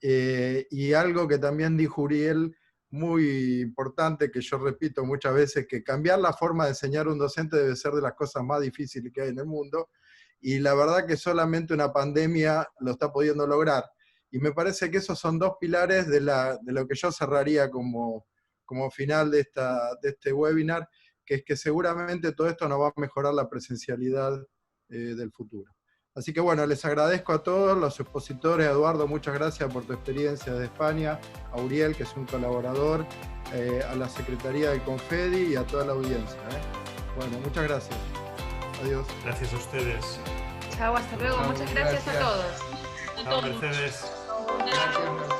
y algo que también dijo Uriel, muy importante, que yo repito muchas veces, que cambiar la forma de enseñar un docente debe ser de las cosas más difíciles que hay en el mundo, y la verdad que solamente una pandemia lo está pudiendo lograr. Y me parece que esos son 2 pilares de lo que yo cerraría como final de este webinar, que es que seguramente todo esto nos va a mejorar la presencialidad del futuro. Así que bueno, les agradezco a todos los expositores. Eduardo, muchas gracias por tu experiencia de España, a Uriel, que es un colaborador, a la Secretaría de Confedi y a toda la audiencia. Bueno, muchas gracias. Adiós.
Gracias a ustedes.
Chao, hasta luego. Muchas gracias a todos.
Chao, Mercedes.
Gracias, Mercedes.